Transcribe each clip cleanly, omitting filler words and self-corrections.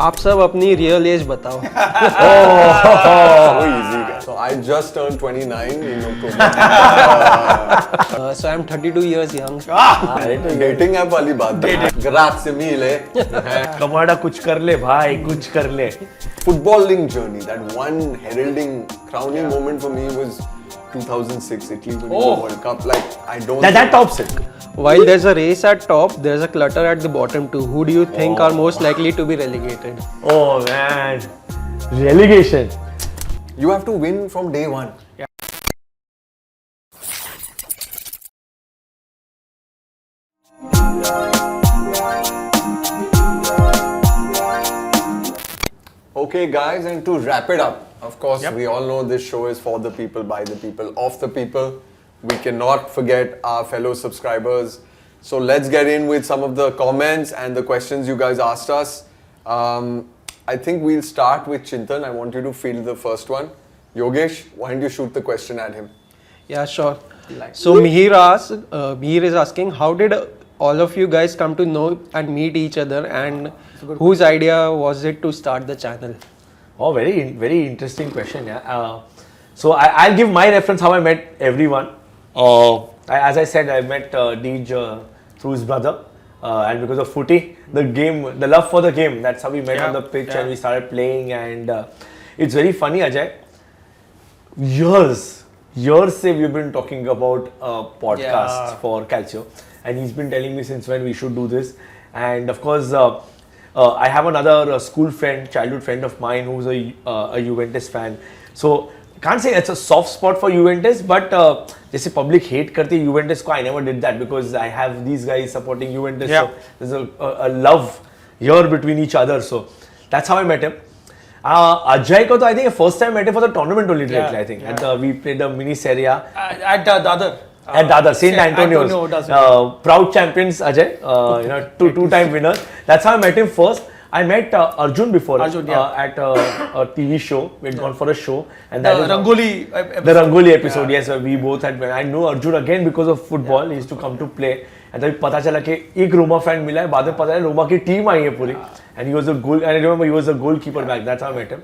आप सब अपनी रियल एज बताओ. So easy. So I just turned 29 in October. So I'm 32 years young. Dating app वाली बात. Grazie mille. कमाड़ा कुछ कर ले भाई, कुछ कर ले. Footballing journey. That one heralding, crowning moment for me was 2006 Italy winning the World Cup. Like I don't. That tops it. While there's a race at top, there's a clutter at the bottom too. Who do you think are most likely to be relegated? Oh man, relegation. You have to win from day one. Okay guys, and to wrap it up, of course we all know this show is for the people, by the people, of the people. We cannot forget our fellow subscribers. So let's get in with some of the comments and the questions you guys asked us. I think we'll start with Chintan. I want you to field the first one. Yogesh, why don't you shoot the question at him? Yeah, sure. So Mihir is asking, how did all of you guys come to know and meet each other, and whose idea was it to start the channel? Oh, very interesting question. Yeah. So I'll give my reference how I met everyone. As I said, I met Deej through his brother, and because of footy, the game, the love for the game. That's how we met on the pitch, and we started playing. And it's very funny, Ajay. Years we've been talking about podcasts for Calcio, and he's been telling me since when we should do this. And of course, I have another school friend, childhood friend of mine who's a Juventus fan. So can't say it's a soft spot for Juventus, but जैसे public hate करती है Juventus को, I never did that because I have these guys supporting Juventus. So there's a love here between each other. So that's how I met him. Ajay ko, I think the first time I met him for the tournament only directly. I think we played the mini Serie A at Dadar. At Dadar, St. Antonio's. Proud champions, Ajay. Two-time winners. That's how I met him first. I met Arjun before at a TV show. We had gone for a show, and that the Rangoli episode. Yes, we both had. I know Arjun again because of football. He used to come to play, and then पता चला कि एक Roma fan मिला है. बाद में पता है Roma की team आई है पूरी, and he was a goal. And I remember he was a goalkeeper back. That's how I met him.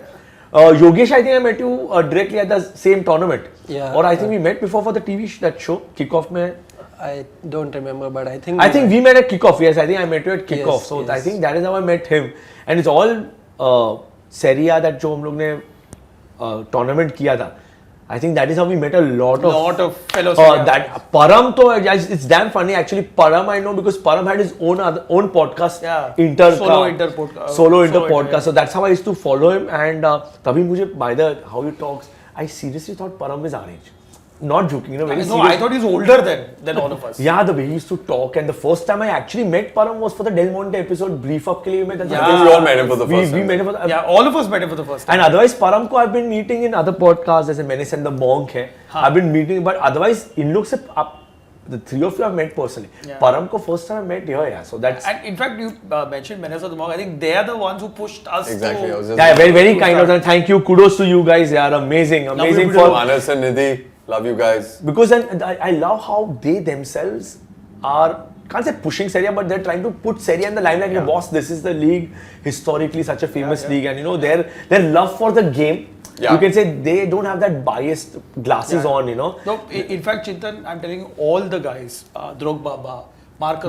Yogesh, I think I met you directly at the same tournament. Yeah. Or I think we met before for the TV that show kickoff में. I don't remember, but I think we met at kickoff. Yes, I think I met you at kickoff. So yes. I think that is how I met him. And it's all Serie A that जो हम लोग ने tournament किया था. I think that is how we met a lot of fellow that Param तो it's damn funny actually. Param I know because Param had his own podcast. Solo inter podcast. So that's how I used to follow him. And तभी मुझे by the how he talks, I seriously thought Param is our age. Not joking, very serious. I thought he's older than all of us. Yeah, the way he used to talk, and the first time I actually met Param was for the Del Monte episode brief up के लिए मैं. I think we all met him for the first time. We met him for the, all of us met him for the first time. And otherwise Param को I've been meeting in other podcasts जैसे Menace and the Monk है. I've been meeting, but otherwise इन लोग से the three of you I've met personally. Param ko first time I met here, so that's. And in fact, you mentioned Menace and the Monk. I think they are the ones who pushed us. Exactly. Very kind of them. Thank you, kudos to you guys. They are amazing for Manas and Nidhi. Love you guys. Because then I love how they themselves are, can't say pushing Serie A, but they're trying to put Serie A in the limelight. Yeah. Boss, this is the league, historically such a famous league, and their love for the game. Yeah. You can say they don't have that biased glasses on, No, in fact, Chintan, I'm telling you, all the guys, Drog Baba, Mark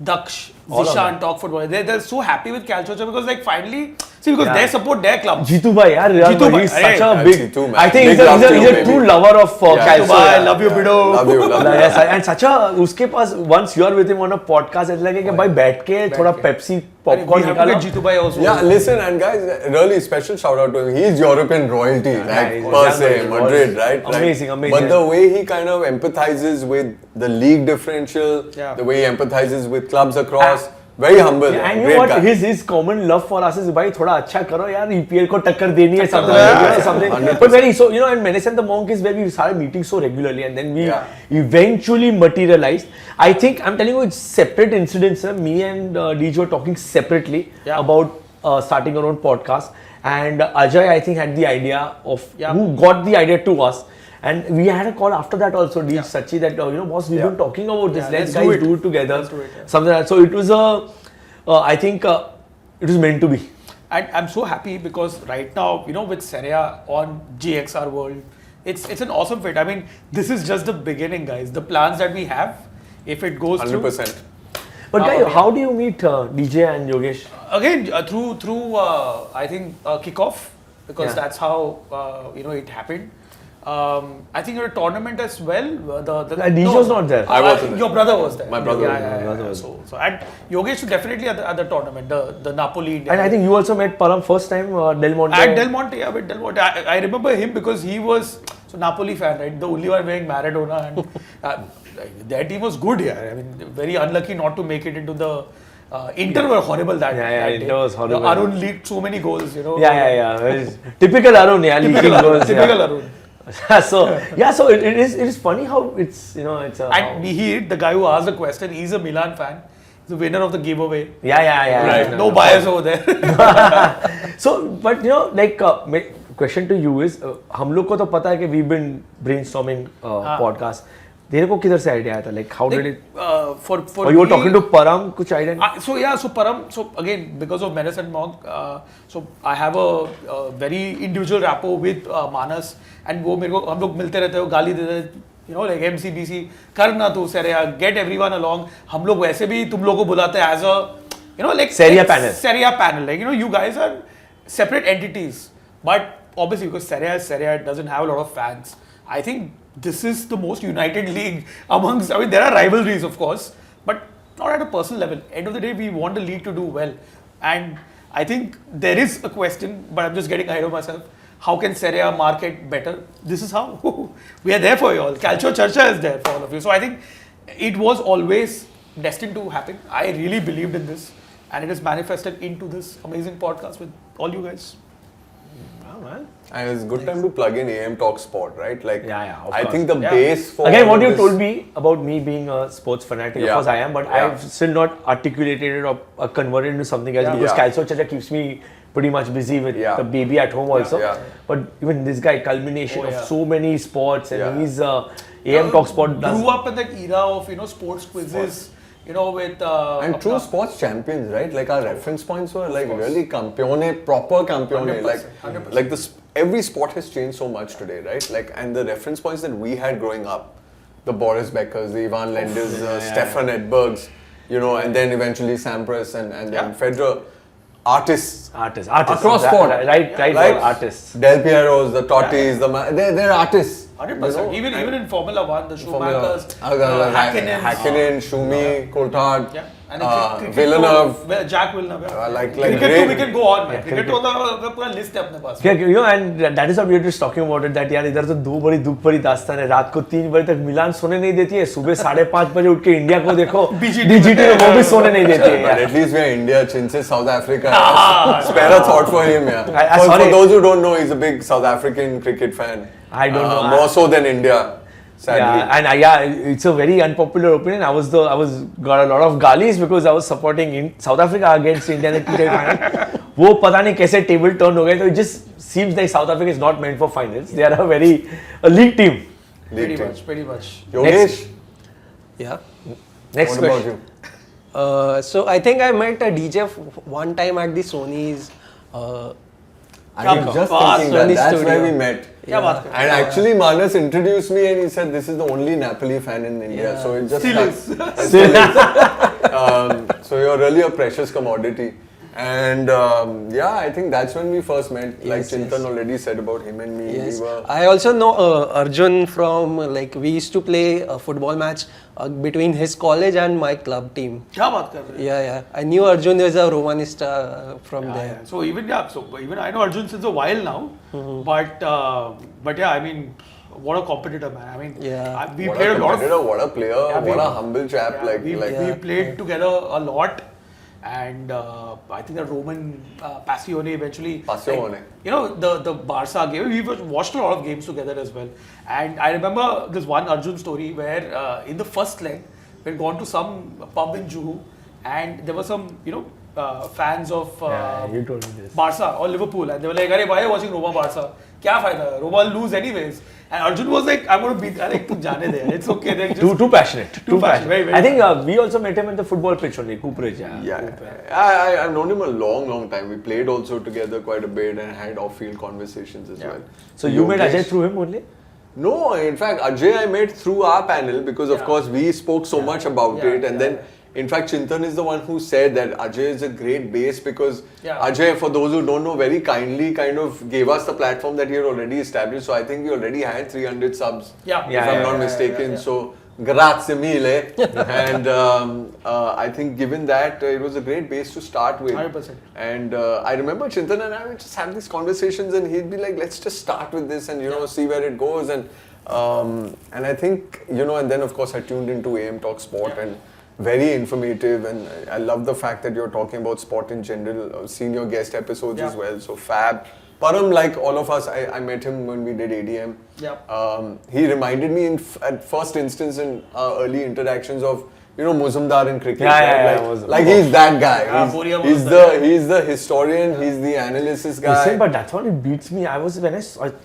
Daksh, Zishan, Talk Football, they're so happy with Calcio Charcha because finally, because they support their club. Jitu bhai, he's such a big, Jitu, I think he's a true lover of Calcio. I love you, Bido. Love you. Yes, and such a, uske paas, once you are with him on a podcast, it's like, bhai, baith ke, thoda Pepsi, popcorn nikalo. Jitu bhai also. Yeah, listen, and guys, really special shout out to him. He's European royalty, per se, Madrid, right? Amazing. But the way he kind of empathizes with the league differential, the way he empathizes with clubs across, very humble. Yeah, and you know what? Guy. His common love for us is, bhai, thoda अच्छा करो यार, EPL को टक्कर देनी है something. But very so, and Menace and the Monk is where we started meeting so regularly, and then we eventually materialized. I think I'm telling you, it's separate incidents. Me and Deej were talking separately about starting our own podcast, and Ajay I think had the idea of who got the idea to us. And we had a call after that also, Deej, Sachi, that boss, we've been talking about this. Let's guys do it together. Something like that. So it was I think it was meant to be. And I'm so happy because right now, with Serie A on GXR World, it's an awesome fit. I mean, this is just the beginning, guys. The plans that we have, if it goes 100%. through. But guys, how do you meet DJ and Yogesh? Again, through I think kickoff, because that's how it happened. I think a tournament as well. DJ was not there. I wasn't there. Your brother was there. My brother was there. So and Yogesh was definitely at the tournament, the Napoli. And I think you also met Param first time, Del Monte. At Del Monte, yeah, with Del Monte. I remember him because he was Napoli fan, right? The only one wearing Maradona, and their team was good here. I mean, very unlucky not to make it into the. Inter were horrible that day. Inter was horrible. Arun leaked so many goals, Yeah. Typical Arun, leaking goals. Typical Arun. so it is funny how it's it's a. And Mihir, the guy who asked the question, he's a Milan fan. He's the winner of the giveaway. Yeah. Right. No bias over there. So, but my question to you is, हम लोग को तो पता है कि we've been brainstorming podcast. तेरे को किधर से idea आया था? Like, how did it? For or you were talking to Param, कुछ idea? So Param, so again, because of Menace and Monk, so I have a very individual rapport with Manas, and वो मेरे को हम लोग मिलते रहते हो, गाली देते, like MCBC, करना तू Serie A, get everyone along. हम लोग वैसे भी तुम लोगों को बुलाते हैं as a, like Serie A panel. Serie A panel, like you guys are separate entities, but obviously because Serie A doesn't have a lot of fans. I think this is the most united league amongst. I mean, there are rivalries, of course, but not at a personal level. End of the day, we want the league to do well, and I think there is a question, but I'm just getting ahead of myself. How can Serie A market better? This is how we are there for you all. Calcio Charcha is there for all of you. So I think it was always destined to happen. I really believed in this, and it is manifested into this amazing podcast with all you guys. Wow, man. And it's a good time to plug in AM Talk Sport, right? Like, of I course. think the base for again, what you told me about me being a sports fanatic, of course I am, but Yeah. I've still not articulated it or converted into something else because Calcio Charcha keeps me pretty much busy with the baby at home also. But even this guy, culmination of so many sports, and he's AM Talk Sport. Grew up in that era of sports quizzes. With and true sports champions, right? Like our reference points were like really campione, proper campione. 100%. Like this, every sport has changed so much today, right? Like, and the reference points that we had growing up, the Boris Beckers, the Ivan Lenders, Stefan Edbergs, and then eventually Sampras and then Federer. Artists across sport, right, artists. Del Piero's, the Tottis, they're artists. 100%. Even in Formula One, the Schumachers, Hakkinen, Schumi, Coulthard, and Villeneuve, Jack Villeneuve. Like cricket great. we can go on. Cricket तो तो पूरा list है अपने पास. And that is what we were just talking about it. That यार इधर तो दो बड़ी दुख भरी दास्तान है. रात को 3 बजे तक मिलान सोने नहीं देती है. सुबह 5:30 बजे उठ के इंडिया को देखो. DGT में वो भी सोने नहीं देती है. But at least we are India. Chinse South Africa. Spare a thought for him, yeah. For those who don't know, he's a big South African cricket fan. I don't know. More so than India. Sadly. Yeah, and it's a very unpopular opinion. I was got a lot of galis because I was supporting South Africa against India in the T20 final. वो पता नहीं कैसे table turn हो गए. So it just seems like South Africa is not meant for finals. They are a league team. Pretty much. Yogesh. Yeah. Next What question. about you? So I think I met a DJ one time at the Sony's. I was just thinking that's where we met. Yeah. And actually Manas introduced me and he said this is the only Napoli fan in India. So it just Still is. So you're really a precious commodity. And I think that's when we first met. Like Chintan already said about him and me. Yes. We were I also know Arjun from we used to play a football match between his college and my club team. क्या बात कर रहे हैं? Yeah. I knew Arjun was a Romanista from there. So even I know Arjun since a while now, but yeah, I mean, what a competitor, man. I mean, we what played a a lot of. what a player, what a humble chap. We played together a lot. And I think that Roman Passione eventually. Passione. The Barca game. We watched a lot of games together as well. And I remember this one Arjun story where in the first leg, we had gone to some pub in Juhu, and there were some, fans of You told me this. Barca or Liverpool, and they were like, "Arey, why are you watching Roma Barca? Kya fayda? Roma will lose anyways." And Arjun was like, I'm going to beat, like, tu jaane de, it's okay. Then just Too passionate. Too passionate, very, very I think we also met him in the football pitch only, Cooperage. I've known him a long time. We played also together quite a bit and had off-field conversations as well. So you met Ajay through him only? No, in fact, Ajay I met through our panel because of course we spoke so much about it, and then in fact Chintan is the one who said that Ajay is a great base because Ajay, for those who don't know, very kindly kind of gave us the platform that he had already established. So I think we already had 300 subs, if I'm not mistaken. So grazie mille. And I think given that, it was a great base to start with. 100%. And I remember Chintan and I would just have these conversations, and he'd be like, let's just start with this and see where it goes. And I think, and then of course I tuned into AM Talk Sport and very informative, and I love the fact that you're talking about sport in general, seen your guest episodes as well, so fab. Param, like all of us, I met him when we did ADM. He reminded me at first instance in our early interactions of Muzumdar in cricket. Like he's that guy. He's the historian. He's the analysis guy. Listen, but that's what it beats me. When I was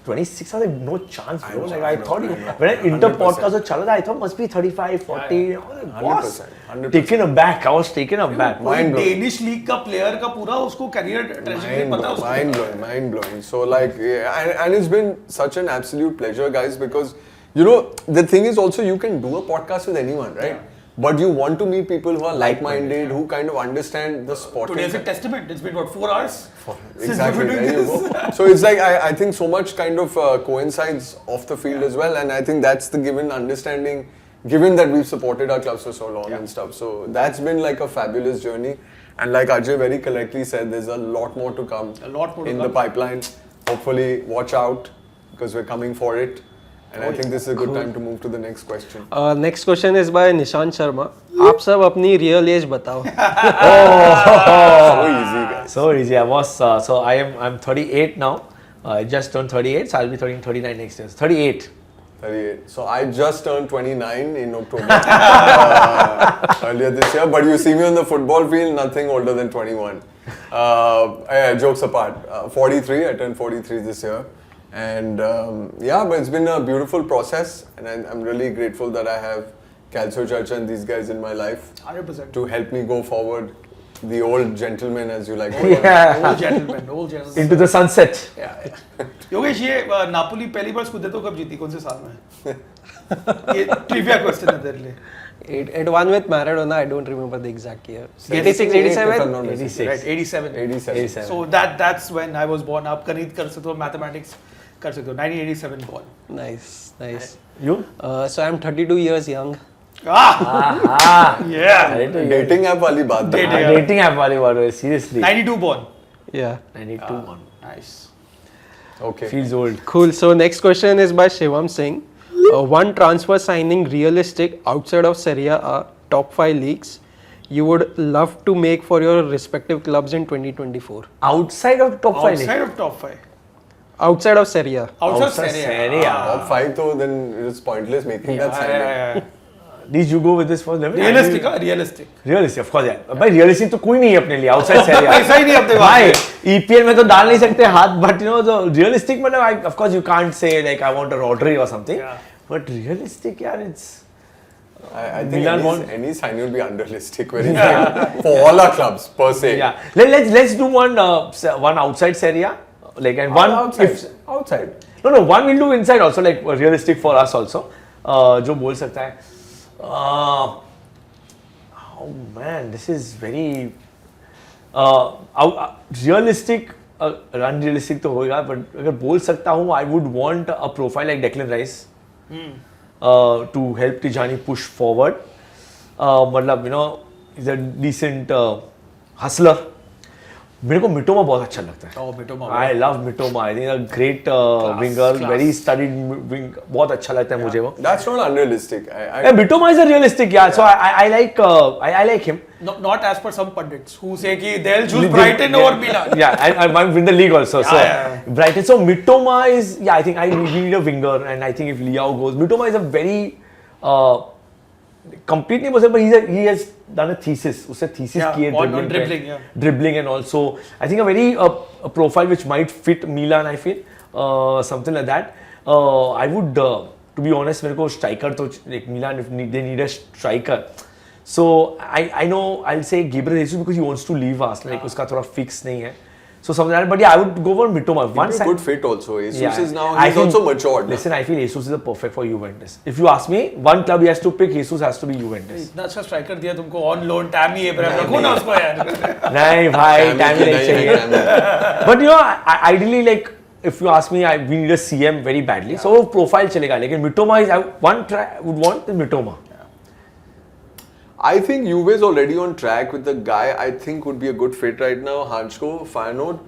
26, I was like, no chance, bro. I thought when I inter podcast was chala, I thought must be 35, 40. 100%. Taken aback. I was taken aback. Danish league का player का पूरा उसको career trajectory पता उसको. Mind blowing. So like, and it's been such an absolute pleasure, guys, because the thing is also you can do a podcast with anyone, right? But you want to meet people who are like-minded, who kind of understand the sport. Today's a testament. It's been 4 hours? Exactly. There you go. So it's like, I think so much kind of coincides off the field as well. And I think that's the given understanding, given that we've supported our clubs for so long and stuff. So that's been like a fabulous journey. And like Ajay very correctly said, there's a lot more to come in the pipeline. Hopefully, watch out, because we're coming for it. And I think this is a good time to move to the next question. Next question is by Nishant Sharma. आप सब अपनी real age बताओ. So easy, guys. So easy. I'm 38 now. I just turned 38, so I'll be turning 39 next year. 38. 38. So I just turned 29 in October earlier this year. But you see me on the football field, nothing older than 21. Jokes apart. 43. I turned 43 this year. And but it's been a beautiful process, and I'm really grateful that I have Calcio Charcha and these guys in my life 100%. to help me go forward. The old gentleman, as you like to Old gentleman. Into the sunset. Yogesh ये Napoli पहली बार Scudetto कब जीती कौन से साल में? ये trivia question है तेरे लिए. It won with Maradona. I don't remember the exact year. 86, 87? 86. Right, 87. So that's when I was born. आप गणित कर सकते हो, mathematics कर सकते हो. 1987 born. Nice. You? So I'm 32 years young. Yeah. Dating app वाली बात. Dating app वाली बात है, seriously. 92 born. Yeah. 92 born. Nice. Okay. Feels old. Cool. So next question is by Shivam Singh. One transfer signing realistic outside of Serie A top 5 leagues you would love to make for your respective clubs in 2024. Outside of top 5? Outside of top 5. Outside of Serie A. Outside Serie A. Top 5 though, then it's pointless making that signing. Did you go with this for level? Realistic. Realistic, of course, yeah. भाई realistic तो कोई नहीं है अपने लिए outside Serie A. ऐसा ही नहीं अपने भाई EPL में तो डाल नहीं सकते हाथ, but the realistic मतलब of course you can't say like I want a Rodri or something, but realistic, yeah, it's. I think any sign will be unrealistic for all our clubs per se. Yeah, let's do one outside Serie A, like and one outside. No, one we'll do inside also, like realistic for us also. जो बोल सकता है. Oh man, this is very realistic. Unrealistic तो होगा, but अगर बोल सकता हूँ, I would want a profile like Declan Rice to help Tijani push forward. मतलब he's a decent hustler. मेरे को मिटोमा बहुत अच्छा लगता है. Mitoma. I love Mitoma. I think a great winger, very studied wing. बहुत अच्छा लगता है मुझे वो. That's not unrealistic. Mitoma is a realistic, yeah. So I like him. Not as per some pundits who say कि they'll choose Brighton over Milan. Yeah, and win the league also. Brighton. So Mitoma is, I think we need a winger, and I think if Liao goes, Mitoma is a very complete नहीं बोल सकता, but he has done a thesis. उससे thesis किए on dribbling and also I think a very a profile which might fit Milan. I feel something like that. I would, to be honest, मेरे को striker तो like Milan if they need a striker. So I know I'll say Gabriel Jesus because he wants to leave Arsenal. Like उसका थोड़ा fix नहीं है. So something like that. But yeah, I would go for Mitoma. He's a good fit also. Jesus is now, he's also matured. Listen, I feel Jesus is the perfect for Juventus. If you ask me, one club he has to pick, Jesus has to be Juventus. इतना अच्छा striker दिया तुमको on loan Tammy Abraham रखो ना उसको यार. नहीं भाई, टैमी नहीं चाहिए. But you know, ideally like if you ask me, we need a CM very badly. So profile चलेगा. लेकिन Mitoma is one would want the Mitoma. I think Juve is already on track with the guy I think would be a good fit right now, Hansko, Feyenoord.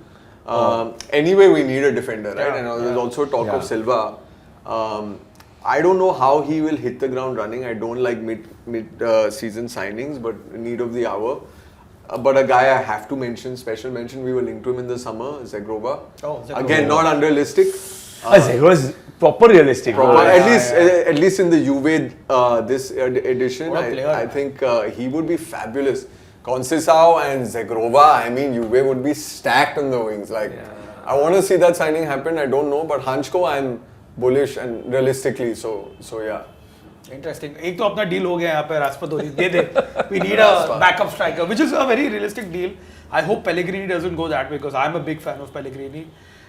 Anyway, we need a defender, right? And there's also talk of Silva. I don't know how he will hit the ground running. I don't like mid-season signings, but need of the hour. But a guy I have to mention, special mention, we were linked to him in the summer, Zegrova. Again, not unrealistic. Zegrova is proper realistic. At least in the Juve this edition, I think he would be fabulous. Conceição and Zegrova, I mean, Juve would be stacked on the wings. Like, I want to see that signing happen. I don't know, but Hansko, I'm bullish and realistically, so yeah. Interesting. एक तो अपना deal हो गया यहाँ पे रास्पादोरी दे दे. We need a backup striker, which is a very realistic deal. I hope Pellegrini doesn't go that way because I'm a big fan of Pellegrini.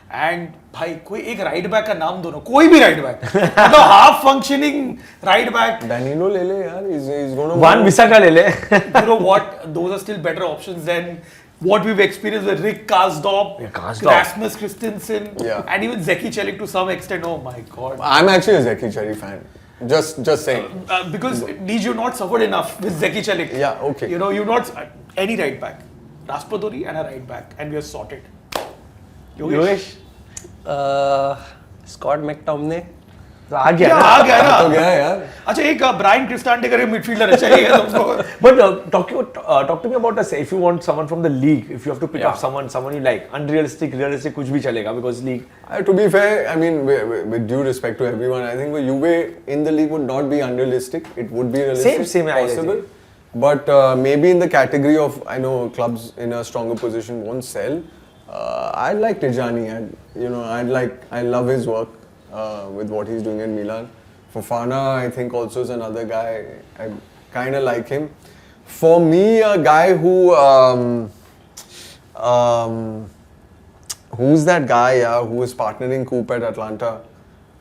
And भाई कोई एक राइट बैक का नाम दो ना, कोई भी राइट बैक, मतलब half functioning right back. Danilo ले ले यार, he's going to. One Bissaka ले ले. You know what? Those are still better options than what we've experienced with Rick Karsdorp, Rasmus Christensen, and even Zeki Celik to some extent. Oh my God. I'm actually a Zeki Celik fan. Just saying. Because you've not suffered enough with Zeki Celik. Yeah, okay. You know, you've not any right back. Raspadori and a right back, and we are sorted. Yogesh? Scott McTominay. आ गया ना. तो गया यार. अच्छा एक Brian क्रिस्टांटे करके midfielder चाहिए तुमको. But talk to me about us. If you want someone from the league, if you have to pick up someone you like, unrealistic, realistic, कुछ भी चलेगा because league. To be fair, I mean, with due respect to everyone, I think Juve in the league would not be unrealistic. It would be realistic, same possible. But maybe in the category of, I know clubs in a stronger position won't sell. I like Tijani. I love his work with what he's doing in Milan. Fofana, I think, also is another guy. I kind of like him. For me, a guy who's that guy who is partnering Coop at Atlanta?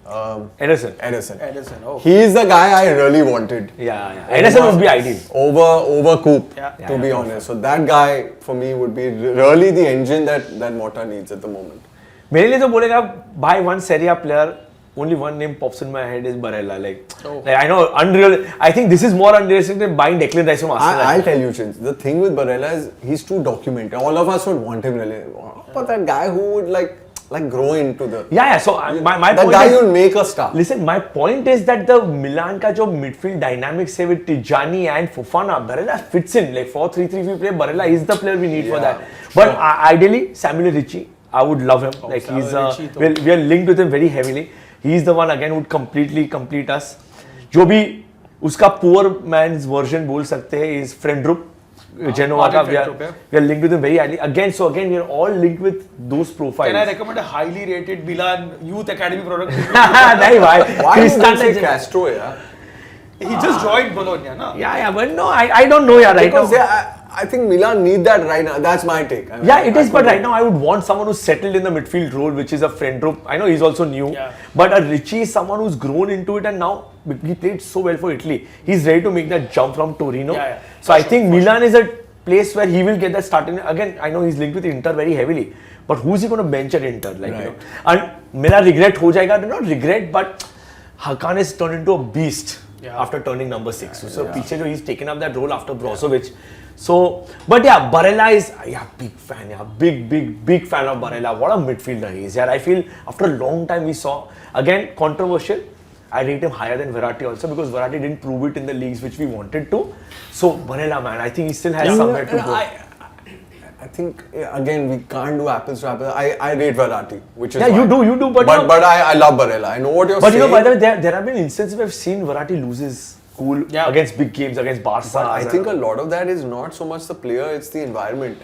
Ederson. Oh. He's the guy I really wanted. Yeah. Ederson would be ideal. Over Coop, to be honest. So that guy for me would be really the engine that Mota needs at the moment. मेरे लिए तो बोलेगा buy one Serie A player. Only one name pops in my head is Barella. Like I know unreal. I think this is more unrealistic than buying Declan Rice from Arsenal. I'll tell you, Chins. The thing with Barella is he's too documented. All of us would want him really. But that guy who would like grow into the. Yeah. So my that point guy is, will make a star. Listen, my point is that the Milan का जो midfield dynamics है with Tijani and Fofana, Barella fits in. Like 4-3-3 we play, Barella is the player we need for that. But ideally, Samuel Ricci, I would love him. Like he's we are linked with him very heavily. He's the one again who would completely complete us. जो भी उसका poor man's version बोल सकते हैं is Friendrup. Genoa ka we are linked with him very highly. Again we are all linked with those profiles. Can I recommend a highly rated Milan Youth Academy product? नहीं भाई. Why is that Castro? Yeah. He just joined Bologna, na? Yeah, but no, I don't know, right because now. I think Milan need that right now. That's my take. I mean, it is. But right now, I would want someone who's settled in the midfield role, which is a Friendrup. I know he's also new, but a Ricci is someone who's grown into it, and now he played so well for Italy. He's ready to make that jump from Torino. So I think Milan is a place where he will get that start. Again, I know he's linked with Inter very heavily, but who's he going to bench at Inter? Like, you know, and मेरा regret हो जाएगा. Not regret, but Hakan has turned into a beast after turning number 6. So पीछे जो he's taken up that role after Brozovic. So, but yeah, Barella is big fan. Big fan of Barella. What a midfielder he is. I feel after a long time we saw, again, controversial. I rate him higher than Verratti also because Verratti didn't prove it in the leagues which we wanted to. So, Barella, man, I think he still has somewhere to go. I think, again, we can't do apples to apples. I rate Verratti, which is you do. But I love Barella. I know what you're saying. But you know, by the way, there have been instances where I've seen Verratti loses cool against big games, against Barca. But I think a lot of that is not so much the player, it's the environment.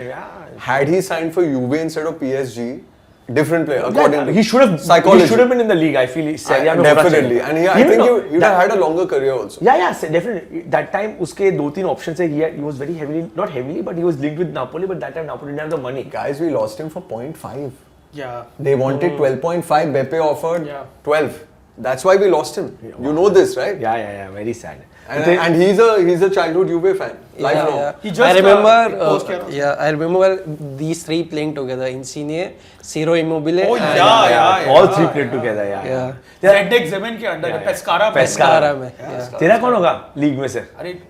Had he signed for Juve instead of PSG, different player according to he should have psychology. He should have been in the league. I feel Serie A में definitely, and I think he would have had a longer career also. Yeah, definitely. That time उसके 2-3 options है. He was very heavily, not heavily, but he was linked with Napoli. But that time Napoli didn't have the money. Guys, we lost him for 0.5. Yeah. They wanted 12.5. Beppe offered 12. That's why we lost him. Yeah, You know this, right? Yeah. Very sad. And he's a childhood Juve fan. Live now. He just, I remember these three playing together: Insigne, Ciro Immobile. Oh, and yeah. All three played together. Yeah. ZX Zemen के under Pescara में. तेरा कौन होगा league में से? अरे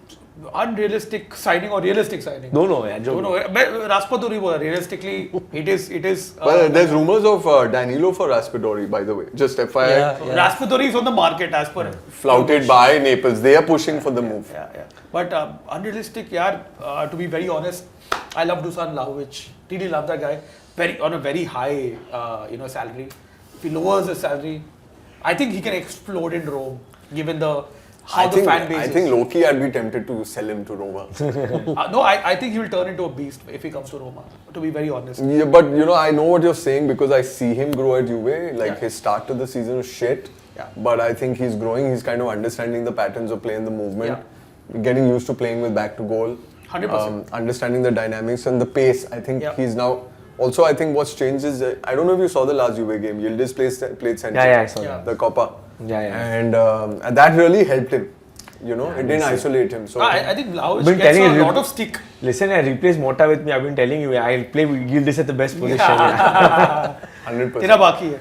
unrealistic signing or realistic signing? दोनों है जो. दोनों है. मैं Raspadori बोला. Realistically, it is. Well, there's rumors of Danilo for Raspadori, by the way. Just FYI. Raspadori is on the market as per. Flouted by Naples. They are pushing for the move. Yeah. But unrealistic, to be very honest, I love Dusan Vlahovic. Really love that guy. On a very high, salary. If he lowers his salary, I think he can explode in Rome, given the fan base I think low-key I'd be tempted to sell him to Roma. No, I think he will turn into a beast if he comes to Roma, to be very honest. Yeah, but I know what you're saying because I see him grow at Juve. His start to the season was shit. Yeah. But I think he's growing. He's kind of understanding the patterns of play and the movement. Getting used to playing with back to goal. 100%. Understanding the dynamics and the pace. I think he's now... Also, I think what's changed is... I don't know if you saw the last Juve game. Yildiz played center. Yeah, I saw that. The Copa. Yeah. And that really helped him. It didn't isolate him. So I think Vlahovic gets a lot of stick. Listen, I replaced Mota with me. I've been telling you, I'll play Yildiz at the best position. 100%. तेरा बाकी है.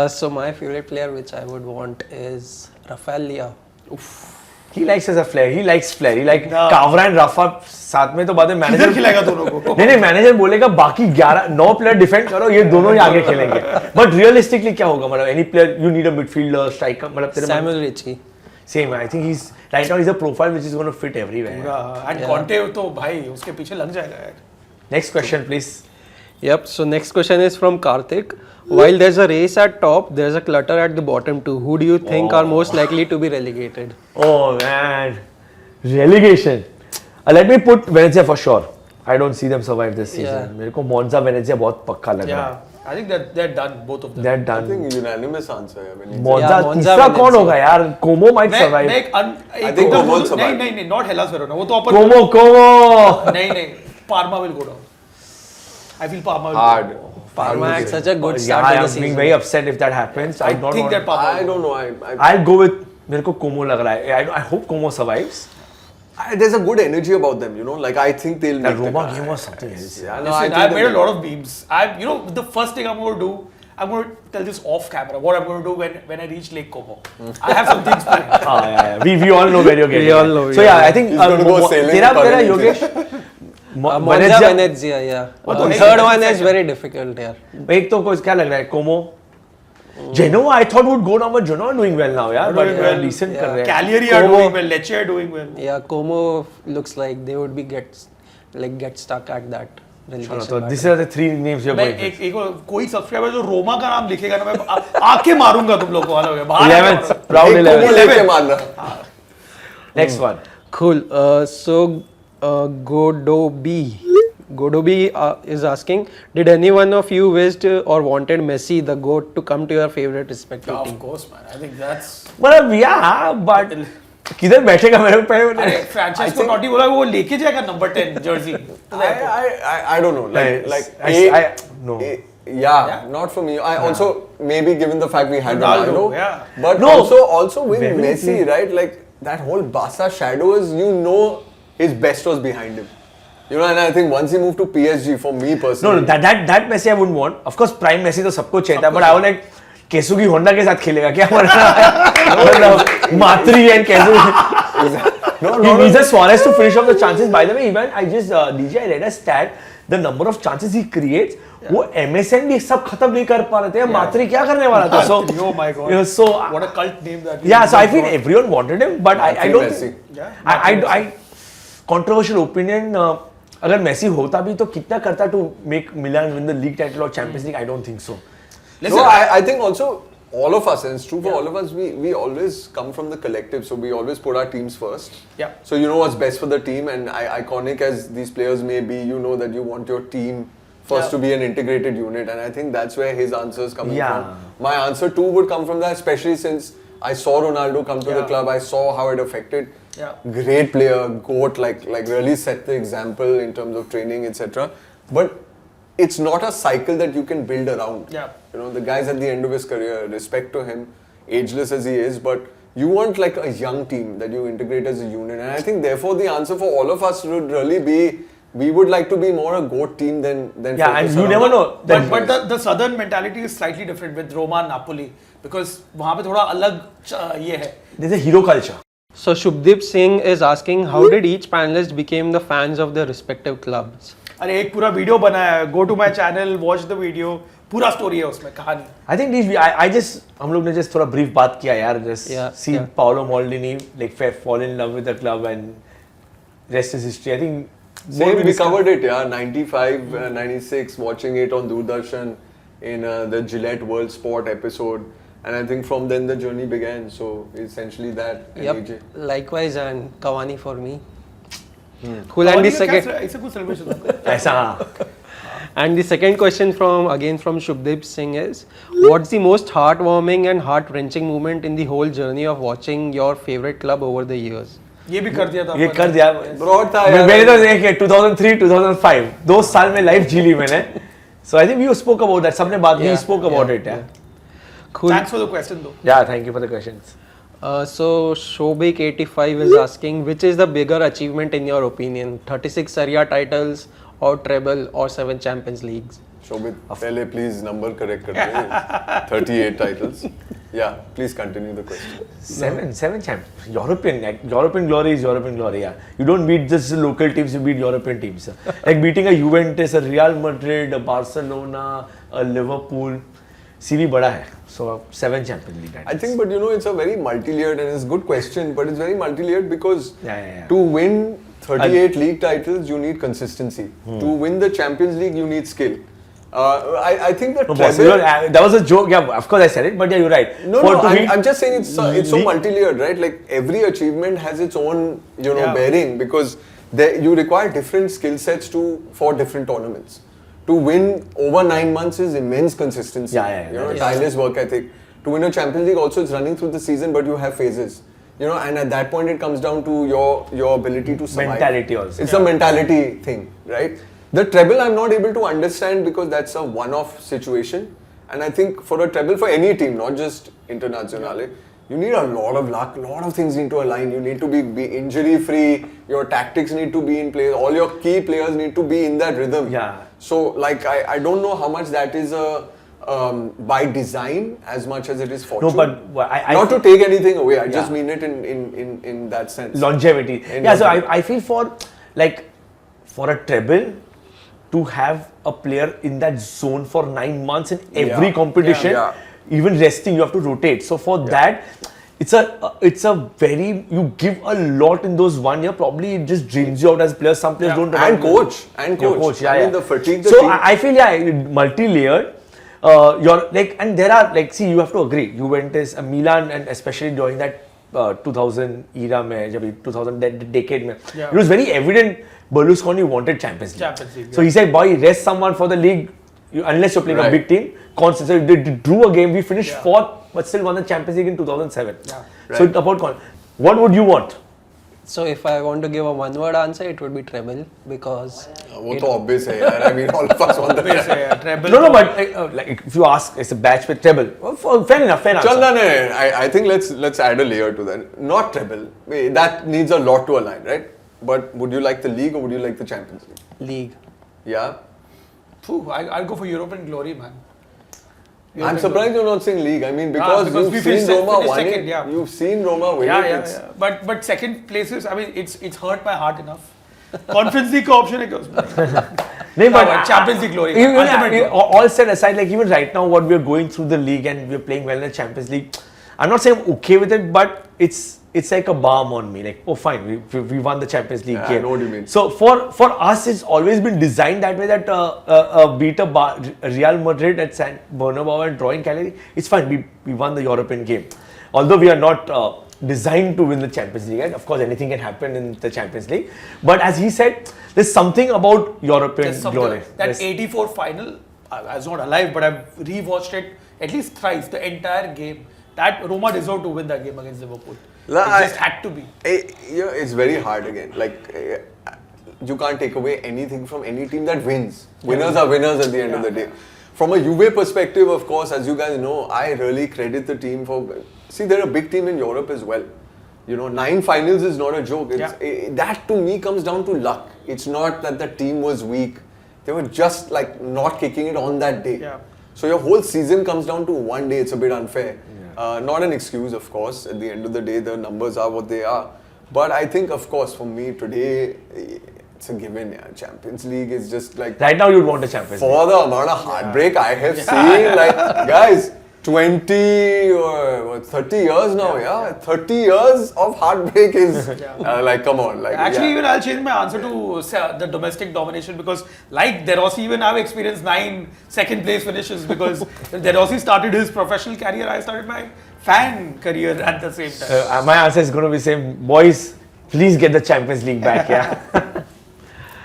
So my favorite player which I would want is Rafael Leao. He likes as a flair. He likes flair. He like Kavra and Rafa साथ में तो बाद में manager खिलाएगा दोनों को. नहीं मैनेजर बोलेगा बाकी 9 प्लेयर डिफेंड करो ये दोनों ही आगे खेलेंगे. बट रियलिस्टिकली क्या होगा मतलब any player you need a midfielder striker मतलब तेरे Samuel Ritchie. Same, I think he's right now he's a profile which is going to fit everywhere. And Conte तो भाई उसके पीछे लग जाएगा यार. Next question, please. Yep. So next question is from Karthik. While there's a race at top, there's a clutter at the bottom too. Who do you think are most likely to be relegated? Oh man, relegation. Let me put Venezia for sure. I don't see them survive this season. मेरे को Monza Venezia बहुत पक्का लग रहा है. I think that they're done, both of them. They're done. I think unanimous answer. Monza तीसरा कौन होगा यार? Como might survive. I think Como will survive. नहीं, not Hellas Verona. वो तो अपन. Como. नहीं, Parma will go down. I feel Parma will Hard. go down. Parma had such a good start to the I'm season. being very upset if that happens. I think that Parma. I don't know. I'll go with मेरे को Como लग रहा है. I hope Como survives. There's a good energy about them, I think they'll That make Roma the game was something else. Yeah, Listen, I've made a lot of memes. The first thing I'm going to do, I'm going to tell this off camera. What I'm going to do when I reach Lake Como. I have some things planned. Yeah. We all know where you're getting. We all know. So I think He's going to go sailing. तेरा Yogesh. Venezia, yeah. The third one is very difficult here. एक तो कुछ क्या लग रहा है Como. Genoa, I thought would go down, but Genoa doing well now, yeah. But decent कर रहे हैं. Cagliari are doing well. Lecce are doing well. Yeah, Como looks like they would be get stuck at that relegation. So these are the three names you're going with. एक कोई subscriber जो रोमा का नाम लिखेगा ना मैं आके मारूंगा तुम लोग को वाला हो गया. 11th, proud 11th. Next one. Cool. So Godobi is asking, did any one of you wished or wanted Messi, the GOAT, to come to your favorite respective team? Of course, man. I think that's. मतलब yeah, but किधर बैठेगा मेरे पे? अरे Francesco टॉटी बोला वो लेके जाएगा number 10 Jersey. I don't know. No. Yeah, not for me. I also maybe given the fact we had Ronaldo, but No. also with Messi, right? Like that whole Barca shadow is, his best was behind him. And I think once he moved to PSG, for me personally. No, that Messi I wouldn't want. Of course, prime Messi तो सबको चाहिए था, but I was like, केसुगी Honda के साथ खेलेगा क्या? मतलब मात्री and केसुगी. No. He needs a Suarez to finish off the chances. By the way, even I read a stat. The number of chances he creates, वो MSN भी सब खत्म नहीं कर पा रहे थे. मात्री क्या करने वाला था? So, oh my god. So what a cult name that. Yeah, so I feel everyone wanted him, but I don't. Messi. I controversial opinion. अगर मेसी होता भी तो कितना करता to make Milan win the league title or Champions League? I don't think so. Listen, I think also all of us, and it's true for all of us, we always come from the collective, so we always put our teams first. Yeah. So you know what's best for the team, and iconic as these players may be, you know that you want your team for us to be an integrated unit, and I think that's where his answer is coming Yeah. from. My answer too would come from that, especially since I saw Ronaldo come to the club. I saw how it affected. Yeah. Great player, GOAT, like really set the example in terms of training, etc. But it's not a cycle that you can build around. Yeah. You know, the guy's at the end of his career. Respect to him, ageless as he is, but you want like a young team that you integrate as a unit. And I think therefore the answer for all of us would really be, we would like to be more a GOAT team than Yeah, and focus you around never the- know. But the southern mentality is slightly different with Roma and Napoli because वहाँ पे थोड़ा अलग ये है. There's a hero culture. So Shubdeep Singh is asking, how did each panelist became the fans of their respective clubs? अरे एक पूरा video बनाया है. Go to my channel, watch the video. पूरा स्टोरी है उसमें कहानी. I think I just हम लोग ने just थोड़ा brief बात किया यार. Just see Paolo Maldini like fall in love with the club and rest is history. I think. Same, we covered it, yeah. 95, 96, watching it on Doordarshan in the Gillette World Sport episode. And I think from then the journey began. So essentially that. And Yep. AJ. Likewise, and Cavani for me. Cool. And the second. ऐसे कुछ celebration होता है. ऐसा हाँ. And the second question from Shubdeep Singh is, what's the most heartwarming and heart-wrenching moment in the whole journey of watching your favorite club over the years? ये भी कर दिया था. ये अपन कर ने. दिया. Broad था यार. मैंने तो देखे 2003, 2005 दो साल में लाइफ जी ली मैंने. So I think we spoke about that. सबने बात we spoke about it. Yeah. Cool. Thanks for the question though. Yeah, thank you for the questions. So Shobik85 is asking, which is the bigger achievement in your opinion? 36 Serie A titles or treble or 7 Champions Leagues? Shobit, पहले please number correct कर दे. 38 titles. Yeah, please continue the question. Seven champions. European glory is European glory. Yeah. You don't beat just local teams, you beat European teams. Like beating a Juventus, a Real Madrid, a Barcelona, a Liverpool. CV बड़ा है. So 7 Champions League. I think, but you know, it's a very multi-layered and it's a good question, but it's very multi-layered because Yeah. to win 38 league titles, you need consistency. To win the Champions League, you need skill. I think that that was a joke. Yeah, of course I said it, but yeah, you're right. I'm just saying it's so multi-layered, right? Like every achievement has its own, bearing because you require different skill sets for different tournaments. To win over 9 months is immense consistency. Tireless work ethic. To win a Champions League also it's running through the season, but you have phases. And at that point it comes down to your ability to survive. Mentality also. It's a mentality thing, right? The treble I'm not able to understand because that's a one-off situation. And I think for a treble for any team, not just Internazionale, you need a lot of luck, a lot of things need to align. You need to be injury-free, your tactics need to be in place, all your key players need to be in that rhythm. Yeah. So like I don't know how much that is by design as much as it is fortune. No, but I not to take anything away, I just mean it in that sense. Longevity. So I feel for a treble, to have a player in that zone for 9 months in every competition, even resting, you have to rotate. So for that, it's a very, you give a lot in those 1 year. Probably it just drains you out as players. Some players don't. And coach. I mean the fatigue. So I feel multi-layered. And there are see, you have to agree. Juventus, Milan, and especially during that 2000 era, 2000 decade, it was very evident. Berlusconi wanted Champions League. So he said, boy, rest someone for the league, unless you're playing a big team. Constant. So they drew a game, we finished 4th, but still won the Champions League in 2007. So it's about what would you want? So if I want to give a one-word answer, it would be treble because... वो तो obvious है यार. I mean, all of us want the treble. No, but if you ask, it's a batch with treble. Fair enough. No. I think let's add a layer to that. Not treble. That needs a lot to align, right? But would you like the league or would you like the Champions League? League. Yeah. I'll go for European glory, man. I'm surprised you're not saying league. I mean, because you've seen Roma win it. You've seen Roma win it. But second places, I mean, it's hurt my heart enough. Conference League option it goes. But Champions League glory. All said aside, like even right now, what we're going through the league and we're playing well in the Champions League, I'm not saying I'm okay with it, but it's like a balm on me. Like, oh fine, we won the Champions League game. I know what you mean. So for us, it's always been designed that way that beat a Real Madrid at San Bernabeu and draw in Cagliari, it's fine. We won the European game. Although we are not designed to win the Champions League. And of course, anything can happen in the Champions League. But as he said, there's something about European glory. That 84 final, I was not alive, but I've rewatched it at least thrice, the entire game. That Roma deserved to win that game against Liverpool. It just had to be. It's very hard again. You can't take away anything from any team that wins. Winners are winners at the end of the day. From a Juve perspective, of course, as you guys know, I really credit the team for... See, they're a big team in Europe as well. 9 finals is not a joke. That to me comes down to luck. It's not that the team was weak. They were just not kicking it on that day. Yeah. So your whole season comes down to one day. It's a bit unfair. Not an excuse, of course. At the end of the day, the numbers are what they are. But I think, of course, for me today, it's a given. Champions League is just Right now, you'd want a Champions League. For the amount of heartbreak I have seen, guys, 20 or 30 years now, 30 years of heartbreak is come on. Actually, even I'll change my answer to the domestic domination because De Rossi, even I've experienced 9 second place finishes because De Rossi started his professional career, I started my fan career at the same time. My answer is going to be same. Boys, please get the Champions League back,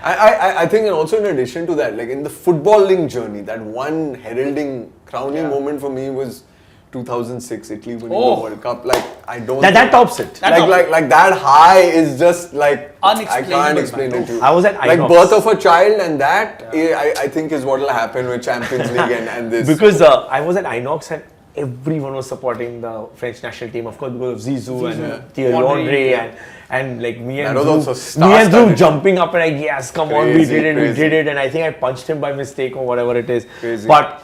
I think, and also in addition to that, in the footballing journey, that one heralding, crowning moment for me was 2006 Italy winning the World Cup. I don't. That tops it. That high is just I can't explain it to you. I was at Inox. Birth of a child, and that I think is what will happen with Champions League and this. Because I was at Inox and everyone was supporting the French national team, of course, because of Zizou and Thierry Henry and me and Drew jumping up and yes, come on, we did it, and I think I punched him by mistake or whatever it is. Crazy. But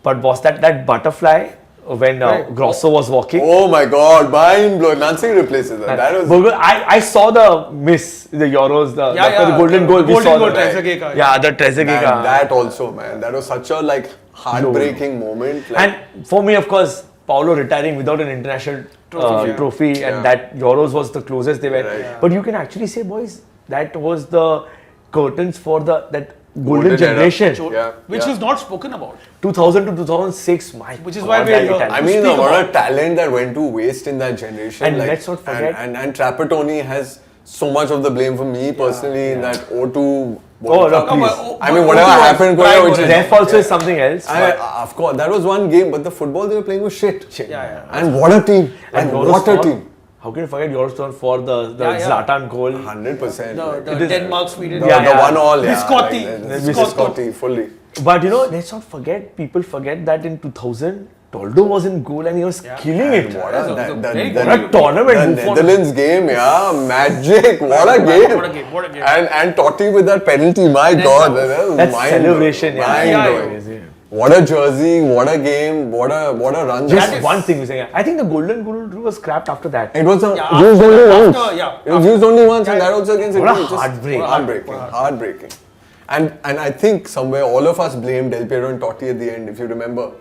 was that butterfly when Grosso was walking? Oh my God, mind blowing. Nothing replaces that. That was. I saw the Euros, the golden goal. We saw the Trezeguet. That also, man. That was such a heartbreaking moment. And for me, of course, Paolo retiring without an international trophy and that Euros was the closest they were. Right. But you can actually say, boys, that was the curtains for that golden generation. Which is not spoken about. 2000 to 2006, which is why we are here. I mean, the amount of talent that went to waste in that generation. And let's not forget. And Trapattoni has so much of the blame for me personally in that 0-2 I mean, whatever happened, ref also is something else. Of course, that was one game, but the football they were playing was shit. And what a team! And what a team! How can you forget Eurostone for the Zlatan goal? 100%. The Denmark, Sweden. The 1-all, Viscotti, fully. But let's not forget, people forget that in 2000, Toldo was in goal and he was killing it. What a tournament. The Netherlands game, magic. What a game. And Totti with that penalty, my God. That celebration, What a jersey, what a game, what a run. Just one thing we're saying. I think the golden goal was scrapped after that. It was used only once. It was used only once and that also against Italy. What a heartbreaking. And I think somewhere all of us blamed Del Piero and Totti at the end, if you remember.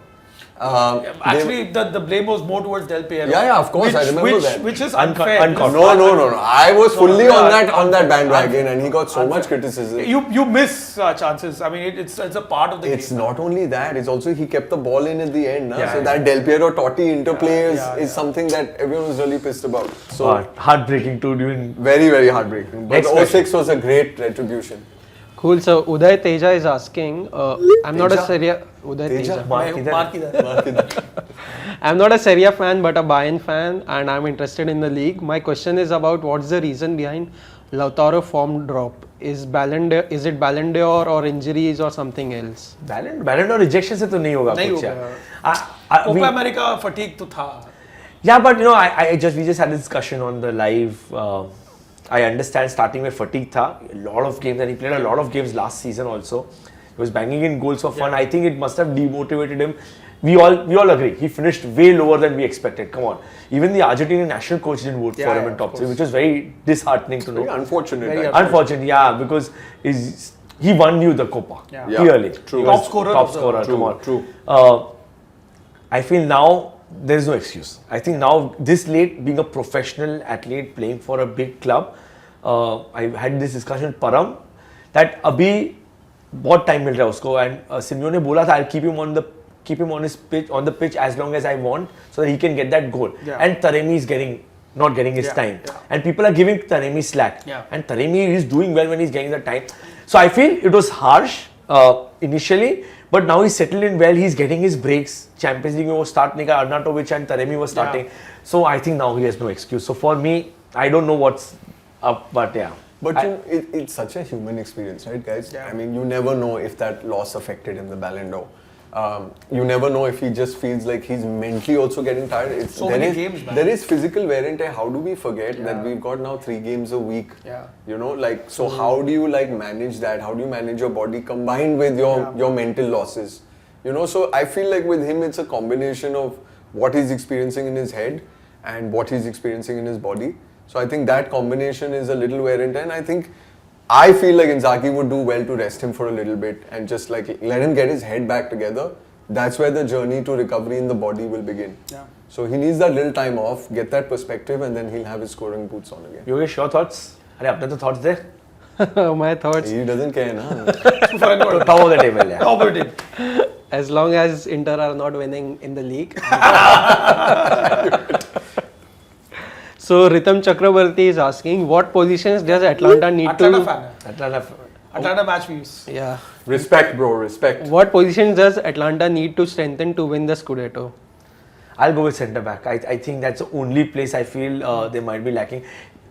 Actually, the blame was more towards Del Piero. Of course, I remember that. Which is unfair. No. I was fully on that bandwagon and he got so much criticism. You miss chances. I mean, it's a part of the game. It's not only that, it's also he kept the ball in at the end. So that Del Piero-Totti interplay is something that everyone was really pissed about. So heartbreaking too. Very, very heartbreaking. But 06 was a great retribution. Cool. So Uday Teja is asking, I'm not a Serie A... I'm not a Serie A fan but a Bayern fan and I'm interested in the league. My question is about what's the reason behind Lautaro form drop? Is it Ballon d'Or or injuries or something else? Ballon d'Or rejection से तो नहीं होगा कुछ Copa America fatigue तो था. Yeah, but we just had a discussion on the live. I understand starting with fatigue tha. A lot of games and he played a lot of games last season also. He was banging in goals for fun. I think it must have demotivated him. We all agree. He finished way lower than we expected. Come on. Even the Argentinian national coach didn't vote for him in top 3, which was very disheartening to know. Very unfortunate. Unfortunate, because he won you the Copa. Clearly. True. Top scorer. True. I feel now there's no excuse. I think now this late, being a professional athlete playing for a big club, I had this discussion with Param that abhi बहुत time मिल रहा है उसको and Simeon ने बोला था I'll keep him on the pitch as long as I want so that he can get that goal and Taremi is getting not getting his time. And people are giving Taremi slack. And Taremi is doing well when he's getting the time. So I feel it was harsh initially, but now he's settled in well. He's getting his breaks. Champions League was starting, Arnautovic and Taremi was starting. So I think now he has no excuse. So for me, I don't know what's up, but yeah. But it's such a human experience, right, guys? I mean, you never know if that loss affected him, the Ballon d'Or. You never know if he just feels like he's mentally also getting tired. There is physical wear and tear. How do we forget that we've got now 3 games a week? You know, like, so how do you like manage that? How do you manage your body combined with your mental losses? You know, so I feel like with him, it's a combination of what he's experiencing in his head and what he's experiencing in his body. So I think that combination is a little wear and tear. And I feel like Inzaghi would do well to rest him for a little bit and just like let him get his head back together. That's where the journey to recovery in the body will begin. So he needs that little time off, get that perspective, and then he'll have his scoring boots on again. Yogesh, your thoughts? Are you thoughts there? My thoughts. He doesn't care, na? Top of the table, yeah. Top of the table. As long as Inter are not winning in the league. So Ritam Chakrabarti is asking, what positions does Atlanta need Atlanta match views. Yeah. Respect, bro, respect. What positions does Atlanta need to strengthen to win the Scudetto? I'll go with centre back. I think that's the only place I feel they might be lacking.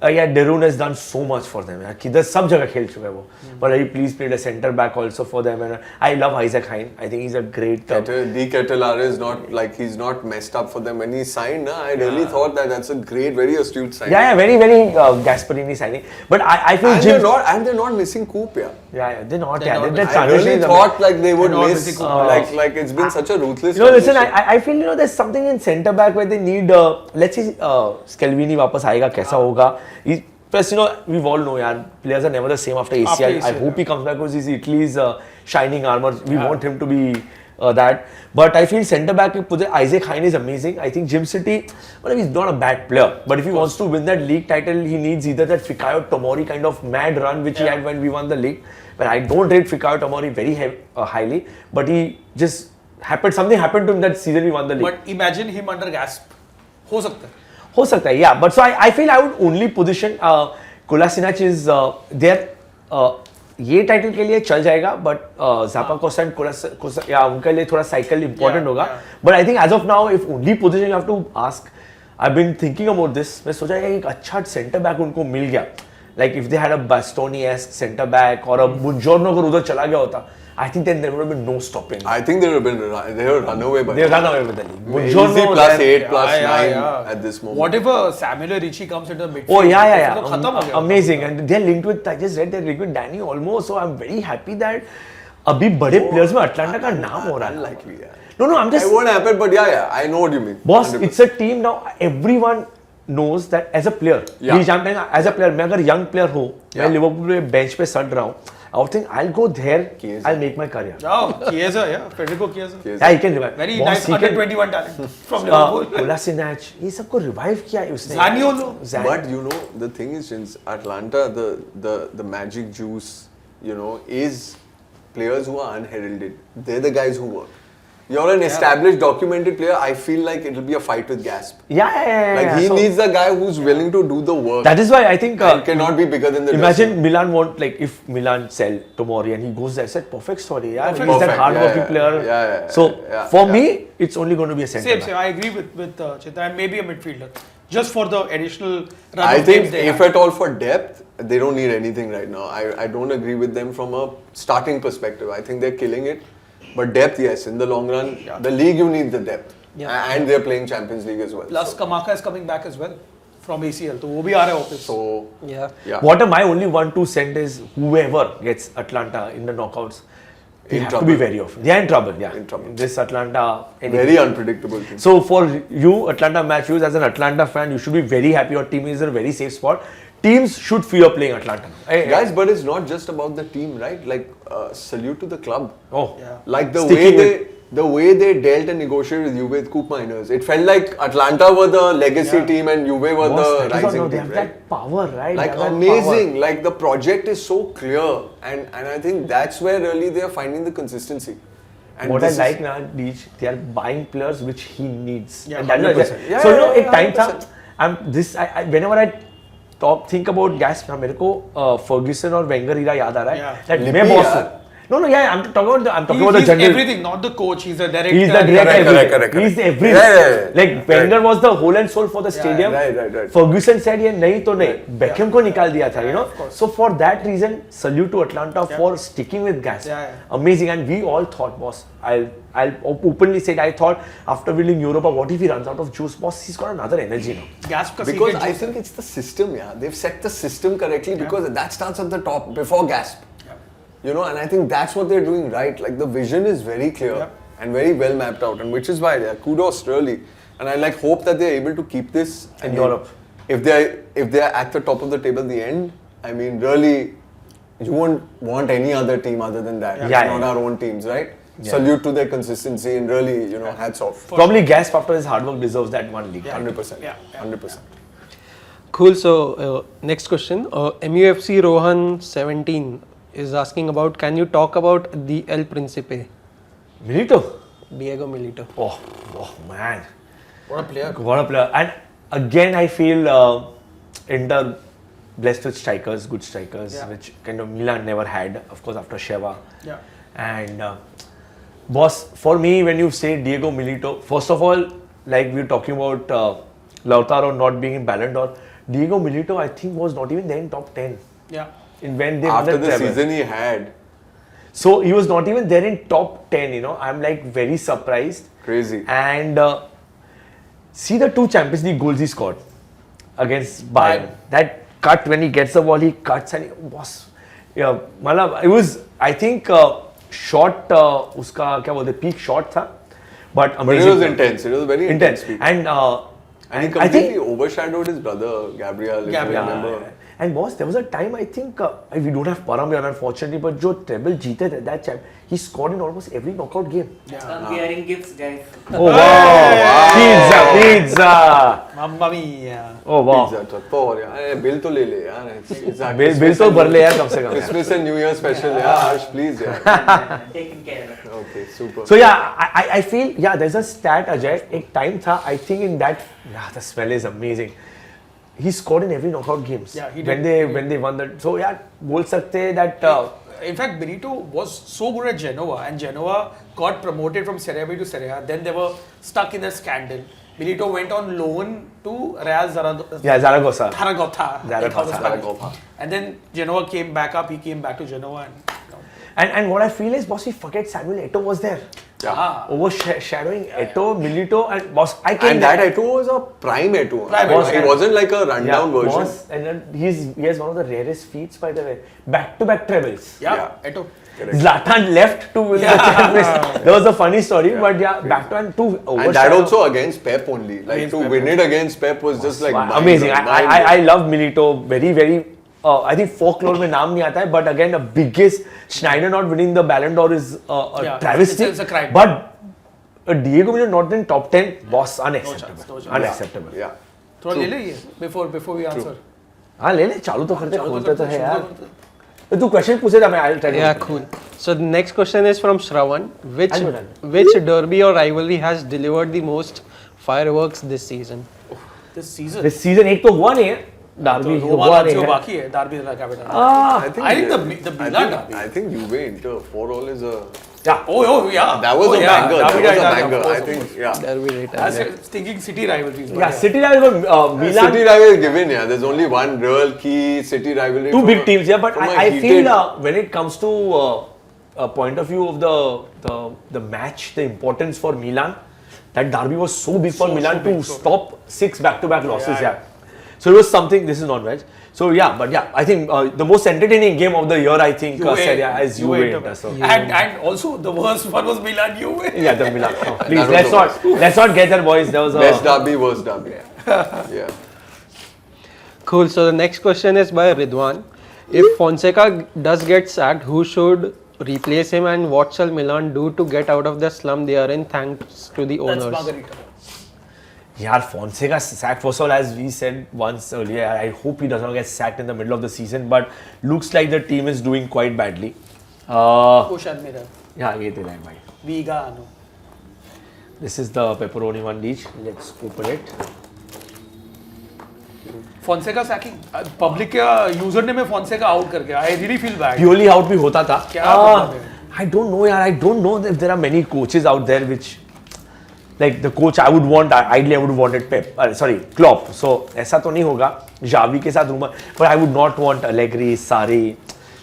Derun has done so much for them. Kidhar sab jagah khel chuka hai wo. But please played a centre back also for them. And I love Isaac Hein. I think he's a great. Di Ketelaere is not like he's not messed up for them when he signed. I really thought that's a great, very astute signing. Yeah, very Gasperini signing. But I feel and they're not missing Coop. Yeah, they're not. I really thought like they would miss. Like it's been such a ruthless. Listen, I feel there's something in centre back where they need. Let's see, Scalvini वापस आएगा कैसा होगा. Plus, we've all know, players are never the same after ACL. I hope he comes back because he's Italy's shining armor. We want him to be that. But I feel centre back, Isaac Hein is amazing. I think Jim City, he's not a bad player. But if he wants to win that league title, he needs either that Fikayo Tomori kind of mad run which he had when we won the league. But I don't rate Fikayo Tomori very highly. But he just something happened to him that season we won the league. But imagine him under Gasp. हो सकता है, yeah. But so I feel I would only position Kolasinac is there. ये title के लिए चल जाएगा, but Zappa Costa and Kolasinac, उनके लिए थोड़ा cycle important होगा. But I think as of now, if only position you have to ask, I've been thinking about this. मैं सोचा यार एक अच्छा centre back उनको मिल गया. Like if they had a Bastoni-esque centre back or a Buongiorno अगर उधर चला गया होता, I think then there would have been no stopping. I think they would have run away by They run away with the league. Easy +8, +9 at this moment. What if Samuel Ricci comes into the midfield? Oh yeah. Amazing. And they're linked with, I just read they're linked with Danny Olmo. So I'm very happy that अभी बड़े players में Atlanta का नाम हो रहा है. Unlikely, yeah. No, I'm just. It won't happen, but I know what you mean. Boss, 100%. It's a team now. Everyone knows that as a player. As a player, मैं अगर young player हो, मैं Liverpool में bench पे सड़ रहा हूँ. I would think I'll go there. I'll make my career. Oh, Chiesa, Federico Chiesa. Yeah, he can revive. Very nice under 21 talent from Liverpool. Kolasinac, ये सबको revive किया है उसने. Zaniolo. But the thing is, since Atlanta, the magic juice, is players who are unheralded. They're the guys who work. You're an established, documented player. I feel like it'll be a fight with Gasp. Yeah. Like he needs a guy who's willing to do the work. That is why I think it cannot be bigger than the. Imagine Milan if Milan sell Tomori and he goes there. Said perfect story. Yeah, he's that hard-working player. So for me, it's only going to be a centre. Same. I agree with Chita, and maybe a midfielder, just for the additional run I of think games they if have. at all for depth, they don't need anything right now. I don't agree with them from a starting perspective. I think they're killing it. But depth, yes, in the long run, the league you need the depth. And they're playing Champions League as well. Plus Kamaka is coming back as well from ACL. So वो भी आ रहा है वापस. So what am I only want to send is whoever gets Atlanta in the knockouts, they have to be very often. They are in trouble. Yeah, in trouble. This Atlanta. Very unpredictable thing. So for you, Atlanta match views, as an Atlanta fan, you should be very happy. Your team is in a very safe spot. Teams should fear playing Atlanta. Guys, but it's not just about the team, right? Like, salute to the club. Oh, like the way they dealt and negotiated with Juve with Cup minors. It felt like Atlanta were the legacy team and Juve were the rising team. They have that power, right? Like amazing. Like the project is so clear, and I think that's where really they are finding the consistency. And what I like now, Deej, they are buying players which he needs. Yeah, and that 100%. So it times up. whenever I think about Gas, मेरे को Ferguson और Wenger era याद आ रहा है. Yeah. That Lippy मैं boss यार. हूँ. No, I'm talking about the He's general. everything, not the coach. He's the director. He's the director. Correct. He's everything. Yeah. Like Wenger was the whole and soul for the stadium. Right. Ferguson said ये नहीं तो नहीं. Beckham को निकाल दिया था, you know. of course. So for that reason, salute to Atlanta for sticking with Gas. Yeah. Amazing, and we all thought, boss. I'll openly say it. I thought after winning Europa, what if he runs out of juice? Boss, he's got another energy now. Gasp का Because secret I juice think है. it's the system, yeah. They've set the system correctly because that starts at the top before Gasp. You know, and I think that's what they're doing right. Like the vision is very clear and very well mapped out, and which is why, yeah, kudos really. And I like hope that they're able to keep this In Europe. If they're at the top of the table at the end, I mean, really, you won't want any other team other than that. Not our own teams, right? Yeah. Salute to their consistency and really, you know, hats off. Probably Gasp after his hard work deserves that one league. 100%. Yeah. 100%. Cool. So next question. MUFC Rohan 17 is asking about, can you talk about the El Principe, Milito. Diego Milito? Oh man. What a player. What a player. And again, I feel Inter blessed with strikers, good strikers, which kind of Milan never had, of course, after Sheva. Yeah. And boss, for me, when you say Diego Milito, first of all, like we were talking about Lautaro not being in Ballon d'Or, Diego Milito, I think, was not even there in top 10. Yeah. When they After won the treble. season he had, So he was not even there in top 10, you know. I'm like very surprised. crazy. And see the 2 Champions League goals he scored against Bayern. That cut, when he gets the ball, he cuts and boss. Yeah, it was, I think, shot, uska kya bolte, peak shot tha. But But it amazing. was intense. It was very intense. And he I completely think, overshadowed his brother, Gabriel, if you remember. and boss, there was a time, I think, we don't have Param here unfortunately, but jo treble jeete the, that champ, he scored in almost every knockout game. Comparing gifts, guys. Oh wow! Pizza! Mamma mia. Oh wow! Pizza, तो यार bill तो ले ले यार. Bill तो भर ले यार कम से कम. Christmas and New Year special, yeah, Harsh, please, yeah. Taken care of. Okay, super. So yeah, I feel, yeah, there's a stat, Ajay, एक time था, I think in that, yeah, the smell is amazing. He scored in every knockout games. Yeah, he when did. they when they won that. So yeah, बोल सकते हैं that. In fact, Milito was so good at Genoa, and Genoa got promoted from Serie B to Serie A. Then they were stuck in the scandal. Milito went on loan to Real Zaragoza. Zaragoza. And then Genoa came back up. He came back to Genoa. And what I feel is, boss, we forget Samuel Eto'o was there. Yeah. Overshadowing Eto'o, Milito, and boss. I came And that Eto'o was a prime Eto'o. Prime It wasn't like a rundown version. Boss, and then he has one of the rarest feats, by the way. Back-to-back trebles. Yeah, Eto'o. Zlatan left to win the Champions. There was a funny story, but yeah, back to and two. And that also against Pep only. Like Against to Pep. win it against Pep was just like amazing. mind-blowing. I love Milito. Very. I think folklore में नाम नहीं आता है, but again the biggest Schneider not winning the Ballon d'Or is a travesty. It's a crime. But Diego Milito not in top 10, boss, unacceptable. No chance. Unacceptable. Yeah. थोड़ा ले ले ये before we answer. हाँ ले ले चालू तो करते खोलते तो है यार. तू question पूछे था मैं I'll try. Yeah, cool. So the next question is from Shravan. I'll go Which derby or rivalry has delivered the most fireworks this season? This season. This season एक तो हुआ नहीं है. Derby हुआ नहीं है. बाकी है. Derby is capital. I think the Milan derby. I think Juve Inter 4-all is a. Yeah. Oh yeah. That was a banger. That was a banger. Of course, I think, yeah. Derby right. I was thinking city rivalries. but Yeah, City rival Milan. City rivalry is given, yeah. There's only one real key City rivalry. Two big teams, yeah. But from a I feel heated- when it comes to a point of view of the match, the importance for Milan, that derby was so big for Milan to stop 6 back-to-back losses. Yeah. So it was something. This is non-veg. So yeah, but yeah, I think the most entertaining game of the year, I think, Serie A is Juve Inter. So. And also the worst one was Milan Juve. Yeah, the Milan. Oh, please, That was let's not get there, boys. There was a Best derby, worst derby. Yeah. Cool. So the next question is by Ridwan. If Fonseca does get sacked, who should replace him, and what shall Milan do to get out of the slum they are in thanks to the That's owners? Margarita. Yeah, Fonseca sacked. First of all, as we said once earlier, I hope he does not get sacked in the middle of the season. But looks like the team is doing quite badly. Push admiral. Yeah, ये दे रहा है भाई. Vigano. This is the pepperoni one dish. Let's open it. Fonseca sacking. Public के user ने में Fonseca out करके. I really feel bad. Purely out भी होता था. क्या मतलब है? I don't know यार. I don't know if there are many coaches out there which, like the coach I would want, ideally I would have wanted Pep. Sorry, Klopp. So ऐसा तो नहीं होगा. Xavi के साथ rumor, but I would not want Allegri, Sarri.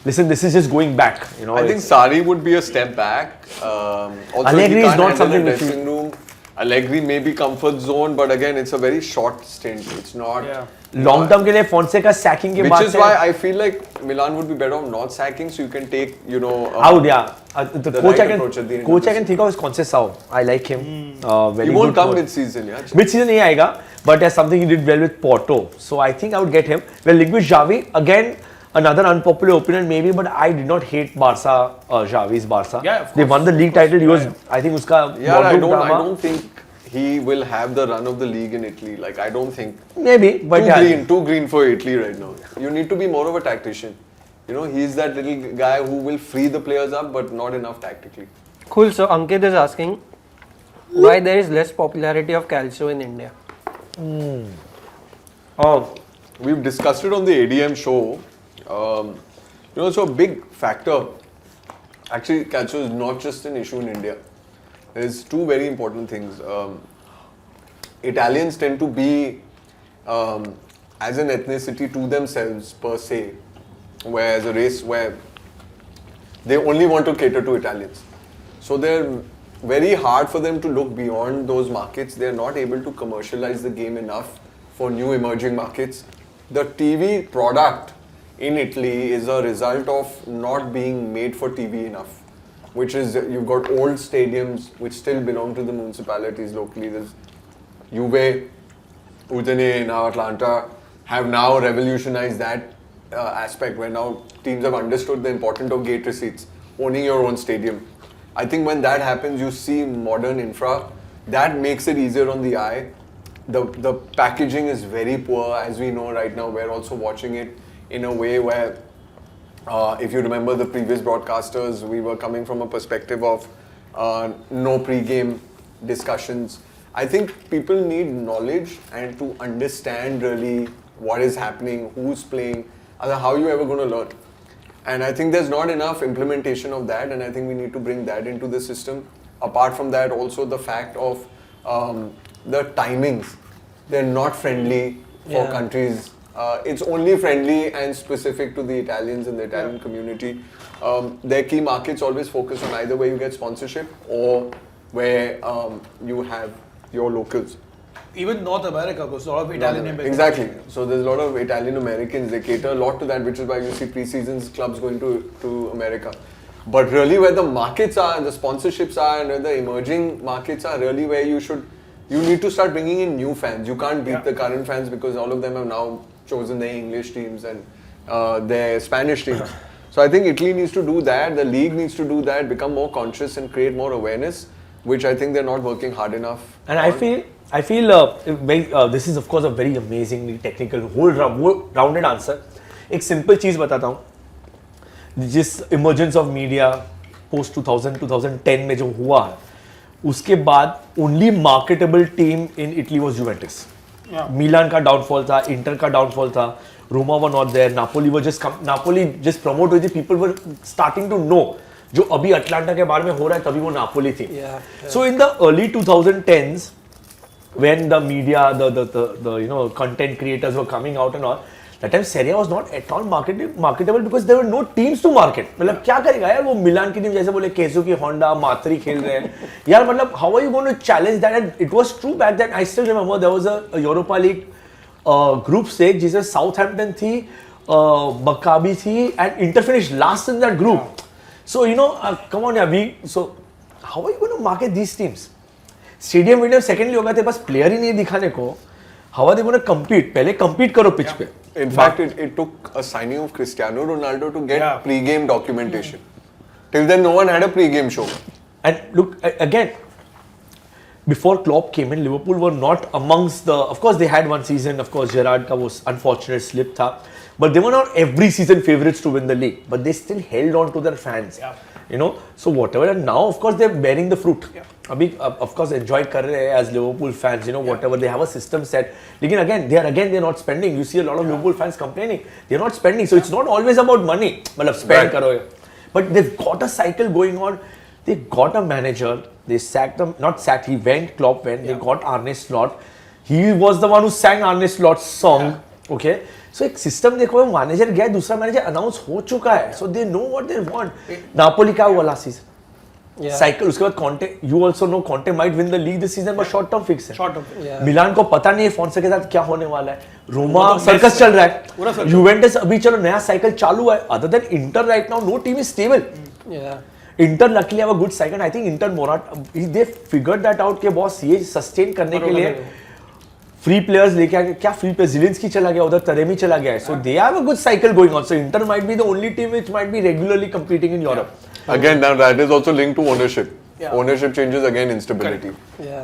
Listen, this is just going back. You know. I think Sarri would be a step back. Also, Allegri he is can't not handle something a which dressing room. Allegri may be comfort zone, but again, it's a very short stint. It's not. Yeah. Long term के लिए Fonseca sacking के Which बाद is why I feel like Milan would be better off not sacking, so you can take, out, yeah. The coach right I approach at the can end coach of I can think of is Conceição. I like him. Very He won't good come coach. mid-season, yeah. Mid-season नहीं आएगा, but there's something he did well with Porto. So I think I would get him. Well, linked with Xavi, again, another unpopular opinion maybe, but I did not hate Barca, Xavi's Barca. Yeah, of They won the league title. He was, I think, उसका Yeah, I boardroom don't drama. think he will have the run of the league in Italy. Like, I don't think. Maybe, but yeah. Too green for Italy right now. You need to be more of a tactician. He's that little guy who will free the players up, but not enough tactically. Cool. So Ankit is asking why there is less popularity of Calcio in India. Oh, We've discussed it on the ADM show. So a big factor. Actually, Calcio is not just an issue in India. There's two very important things. Italians tend to be, as an ethnicity, to themselves per se, whereas a race where they only want to cater to Italians. So they're very hard for them to look beyond those markets. They're not able to commercialize the game enough for new emerging markets. The TV product in Italy is a result of not being made for TV enough, which is you've got old stadiums which still belong to the municipalities locally. There's Juve, Udine, now Atalanta have now revolutionized that aspect where now teams have understood the importance of gate receipts, owning your own stadium. I think when that happens, you see modern infra. That makes it easier on the eye. The packaging is very poor, as we know right now. We're also watching it in a way where, if you remember the previous broadcasters, we were coming from a perspective of no pre-game discussions. I think people need knowledge and to understand really what is happening, who's playing, how are you ever going to learn? And I think there's not enough implementation of that, and I think we need to bring that into the system. Apart from that, also the fact of the timings, they're not friendly for countries. It's only friendly and specific to the Italians and the Italian community. Their key markets always focus on either where you get sponsorship or where you have your locals. Even North America goes a lot of Italian embassies. Exactly. So there's a lot of Italian Americans. They cater a lot to that, which is why you see pre-seasons clubs going to America. But really where the markets are, the sponsorships are, and where the emerging markets are really where you need to start bringing in new fans. You can't beat the current fans because all of them have now chosen their English teams and their Spanish teams. So I think Italy needs to do that, the league needs to do that, become more conscious and create more awareness, which I think they're not working hard enough. And I feel this is of course a very amazingly technical, whole rounded answer. एक simple चीज़ बताता हूँ. जिस emergence of media post 2010 में जो हुआ है, उसके बाद only marketable team in Italy was Juventus. Milan का downfall था, Inter का downfall था, Roma were not there, Napoli just promote हुई थी, people were starting to know जो अभी अटलांटा के बारे में हो रहा है तभी वो नापोली थी. So in the early 2010s, when the media, the content creators were coming out and all, that time Serie A was not at all marketable because there were no teams to market. मतलब क्या करेगा यार वो मिलान की team जैसे बोले केसुकी Honda मात्री खेल रहे हैं यार मतलब how are you going to challenge that? And it was true back then. I still remember there was a Europa League group stage जिसमें Southampton थी, Maccabi थी and Inter finished last in that group. So come on यार, so how are you going to market these teams? Stadium winner secondly होगा तेरे पास player ही नहीं दिखाने को. How are they going to compete? पहले compete करो pitch पे. In fact, it took a signing of Cristiano Ronaldo to get pre-game documentation. Till then, no one had a pre-game show. And look, again, before Klopp came in, Liverpool were not amongst the. Of course, they had one season. Of course, Gerrard ka was unfortunate slip tha, but they were not every season favourites to win the league. But they still held on to their fans. Yeah. You know, so whatever. And now, of course, they're bearing the fruit. Yeah. Abhi, of course, enjoy kar rahe hai as Liverpool fans. You know, whatever they have a system set. Again, they're not spending. You see a lot of Liverpool fans complaining. They're not spending. So it's not always about money. Matlab spend karo. But they've got a cycle going on. They got a manager. They sacked him. Not sacked. He went. Klopp went. They got Arne Slot. He was the one who sang Arne Slot's song. Okay. So एक system देखो manager गया दूसरा manager announce हो चुका है so they know what they want Napoli का हुआ last season cycle उसके बाद Conte you also know Conte might win the league this season but short term fix है शॉर्ट टर्म मिलान को पता नहीं है फोन्सेका के साथ क्या होने वाला है रोमा सर्कस चल रहा है यूवेंटस अभी चलो नया साइकिल चालू है other than Inter right now no team is stable Inter luckily have a good cycle I think Inter Marotta they figured that out के बॉस ये सस्टेन करने के लिए फ्री प्लेयर्स लेके आके क्या फ्री प्लेयर जिलिंस्की चला गया उधर तरेमी चला गया so they have a good cycle going on so Inter might be the only team which might be regularly competing in Europe again now that is also linked to ownership ownership changes again instability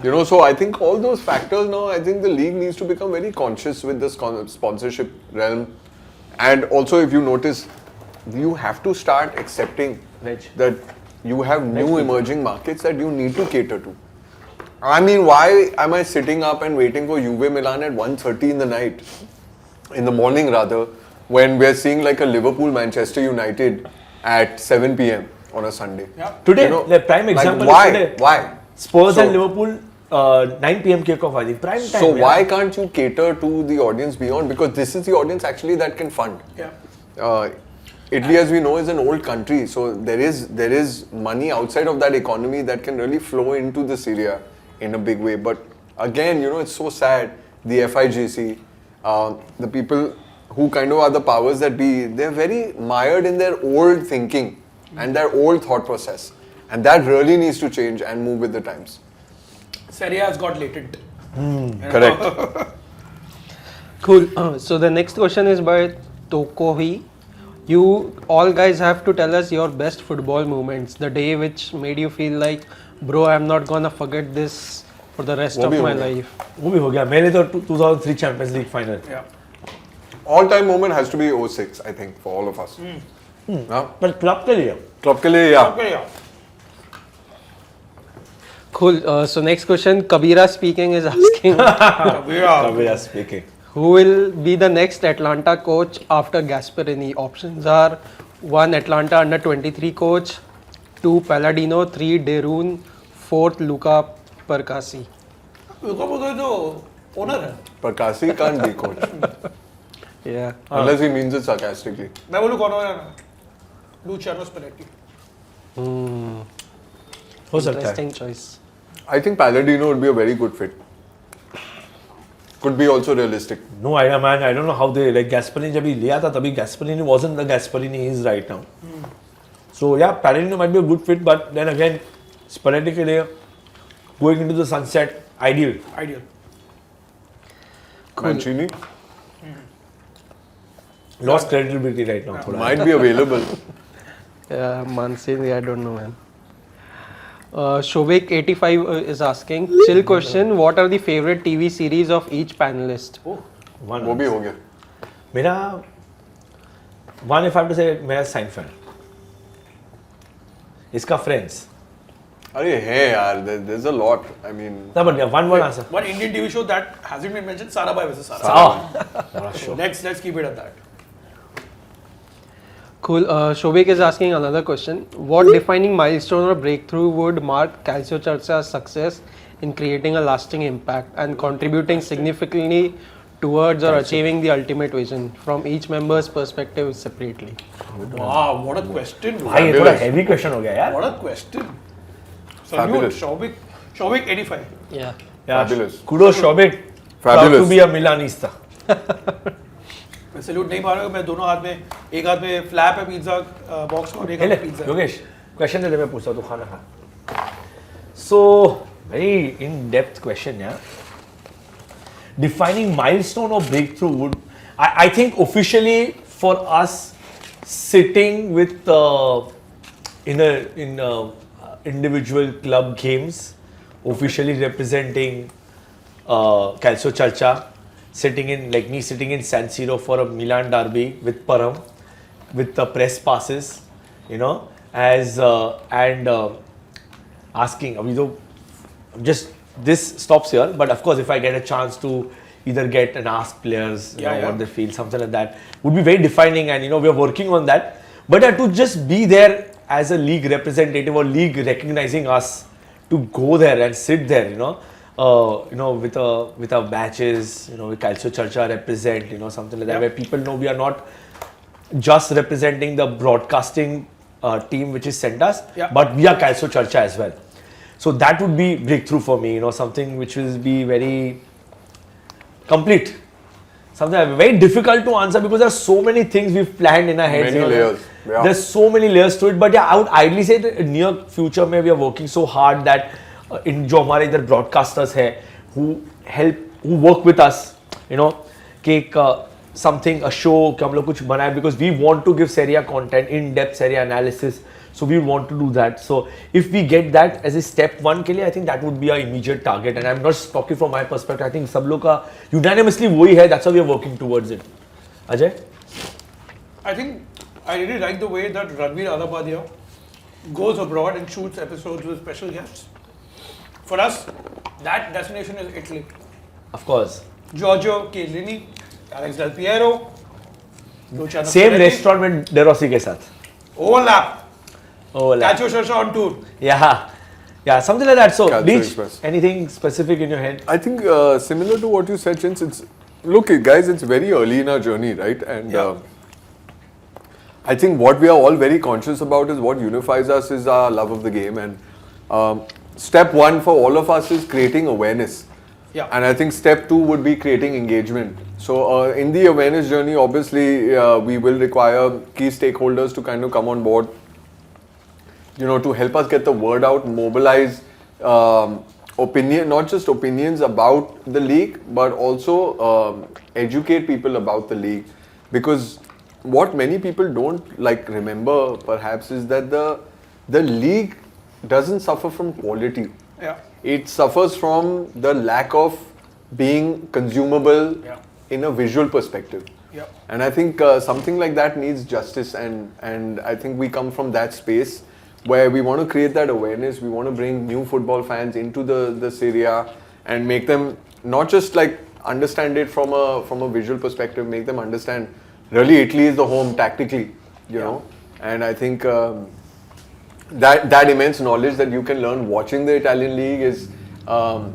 you know so I think all those factors now I think the league needs to become very conscious with this sponsorship realm and also if you notice you have to start accepting that you have new emerging markets that you need to cater to. I mean, why am I sitting up and waiting for Juve Milan at 1:30 in the night, in the morning rather, when we're seeing like a Liverpool Manchester United at 7 p.m. on a Sunday? Yeah. Today, You know, the prime example like, is today. Why? Spurs So- and Liverpool 9 p.m. kickoff. I think prime time. So why can't you cater to the audience beyond? Because this is the audience actually that can fund. Italy, as we know, is an old country, so there is money outside of that economy that can really flow into the Serie A in a big way. But again, you know, it's so sad. The FIGC, the people who kind of are the powers that be, they're very mired in their old thinking and their old thought process, and that really needs to change and move with the times. Serie A has got latent. Correct. Cool. So the next question is by Tokohi. You all guys have to tell us your best football moments, the day which made you feel like, bro, I'm not gonna forget this for the rest of my life. वो भी हो गया मेरे तो 2003 champions league final All-time moment has to be 06, I think, for all of us. पर club के लिए Club के लिए, yeah. Okay, Cool. So next question, Kabira speaking is asking, Kabira speaking. who will be the next Atlanta coach after Gasperini? Options are 1 Atlanta under 23 coach, 2 Palladino, 3 Derun, 4th Luca Percassi. Luka Percassi तो owner है. Percassi can't be coach. Yeah. Unless he means it sarcastically. मैं बोलूँ कौन होगा ना? Luciano Spalletti. हो सकता है Interesting choice. I think Palladino would be a very good fit. Could be also realistic. No idea man I don't know how they like Gasperini जब ही लिया था तभी Gasperini wasn't the Gasperini he is right now so yeah Palladino might be a good fit but then again Spalletti के लिए going into the sunset ideal Mancini lost credibility right now थोड़ा might be available. Yeah, Mancini, I don't know, man. Shobik85 is asking, chill question, what are the favorite TV series of each panelist? one वो भी हो गया. मेरा one if I have to say मेरा Seinfeld इसका Friends अरे है यार, there's a lot. I mean, ना but yeah, one answer One Indian TV show that hasn't been mentioned, Sarabhai vs. Sarabhai. बड़ा show Let's keep it at that. Cool. Shobik is asking another question. What defining milestone or breakthrough would mark Calcio Charcha's success in creating a lasting impact and contributing significantly towards or achieving the ultimate vision from each member's perspective separately? Wow, what a question. भाई ये थोड़ा heavy question हो गया यार What a question. Fabulous. Salute, Shobik 85. Yeah. Fabulous. kudos Shobik proud Fabulous. to be a Milanista मैं salute नहीं मारूंगा मैं दोनों हाथ में एक हाथ में फ्लैप है पिज्जा बॉक्स में और एक हाथ ले में पिज्जा योगेश क्वेश्चन दे मैं पूछता हूँ तू खाना खा so very in depth question यार defining milestone or breakthrough would I think officially for us sitting with in individual club games officially representing Calcio Charcha, sitting in San Siro for a Milan derby with Param, with the press passes, you know, as and asking. Abhi to just this stops here, but of course, if I get a chance to either get and ask players, you know, what they feel, something like that, would be very defining, and you know, we are working on that. But to just be there as a league representative or league recognizing us, to go there and sit there, you know, with our badges, you know, with Calcio Charcha represent, you know, something like that, where people know we are not just representing the broadcasting team which is sent us, but we are Calcio Charcha as well. So that would be breakthrough for me, you know, something which will be very complete. Something very difficult to answer because there are so many things we've planned in our heads. Many layers. Yeah. There's so many layers to it, but yeah, I would ideally say that in near future, maybe we are working so hard that in जो हमारे इधर broadcasters है, who work with us, you know, कि something, a show कि हम लोग कुछ बनाए, because we want to give Serie A content, in-depth Serie A analysis. So we want to do that. So if we get that as a step one के लिए, I think that would be our immediate target. And I'm not talking from my perspective. I think सब लोग का unanimously वही है. That's how we are working towards it. Ajay? I think I really like the way that Ranveer Alabadia goes abroad and shoots episodes with special guests. For us, that destination is Italy. Of course. Giorgio Chiellini, Alex Del Piero, Luciano Same Spalletti. restaurant में De Rossi के साथ. Overlap. Overlap. Calcio Charcha on tour. Yeah, something like that. So, Calcio Deej, Express. anything specific in your head? I think similar to what you said, since it's look, guys, it's very early in our journey, right? And I think what we are all very conscious about is what unifies us is our love of the game. And step one for all of us is creating awareness. Yeah. And I think step two would be creating engagement. So in the awareness journey, obviously, we will require key stakeholders to kind of come on board, you know, to help us get the word out, mobilize opinion, not just opinions about the league, but also educate people about the league. Because what many people don't like remember perhaps is that the league doesn't suffer from quality. Yeah. It suffers from the lack of being consumable in a visual perspective. Yeah. And I think something like that needs justice, and I think we come from that space where we want to create that awareness. We want to bring new football fans into the Serie A and make them not just like understand it from a visual perspective, make them understand really Italy is the home tactically, you know. And I think that immense knowledge that you can learn watching the Italian league is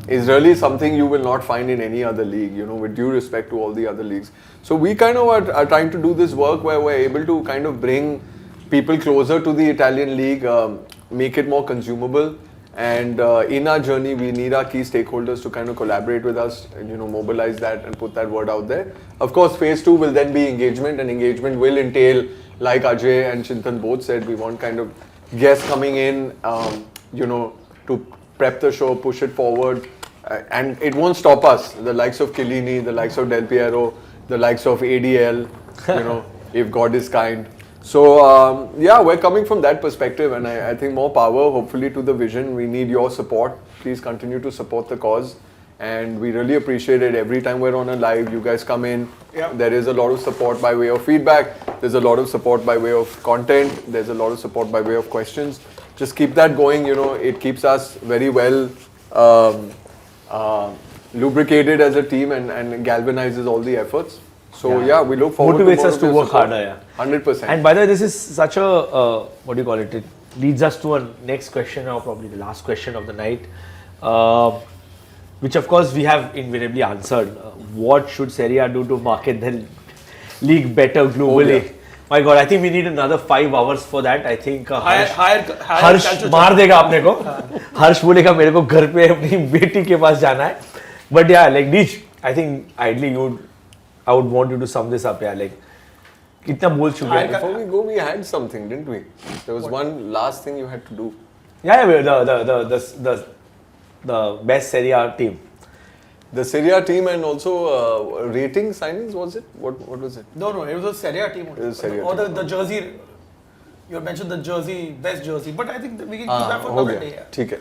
really something you will not find in any other league, you know, with due respect to all the other leagues. So we kind of are trying to do this work where we're able to kind of bring people closer to the Italian league, make it more consumable. And in our journey, we need our key stakeholders to kind of collaborate with us and, you know, mobilize that and put that word out there. Of course, phase two will then be engagement, and engagement will entail, like Ajay and Chintan both said, we want kind of guests coming in, you know, to prep the show, push it forward, and it won't stop us. The likes of Chiellini, the likes of Del Piero, the likes of ADL, you know, if God is kind. So yeah, we're coming from that perspective, and I think more power, hopefully, to the vision. We need your support. Please continue to support the cause, and we really appreciate it. Every time we're on a live, you guys come in. There is a lot of support by way of feedback. There's a lot of support by way of content. There's a lot of support by way of questions. Just keep that going. You know, it keeps us very well lubricated as a team and galvanizes all the efforts. So yeah, we look forward to motivates us to work harder. Yeah, 100%. And by the way, this is such a what do you call it? It leads us to a next question, or probably the last question of the night, which of course we have invariably answered. What should Serie A do to market the league better globally? Oh, yeah. My God, I think we need another 5 hours for that. I think Harsh मार देगा अपने को. हर्ष बोलेगा मेरे को घर पे अपनी बेटी के पास जाना है. But yeah, like Deej, I think ideally I would want you to sum this up. Yeah, like कितना बोल चुके हैं? Before we go, we had something, didn't we? There was one last thing you had to do. Yeah, the best Serie A team. The Serie A team, and also rating signings, was it? What was it? No, it was a Serie A team. It was a Serie A or team. the jersey. You mentioned the jersey, best jersey, but I think that we can keep that for another day. ठीक है.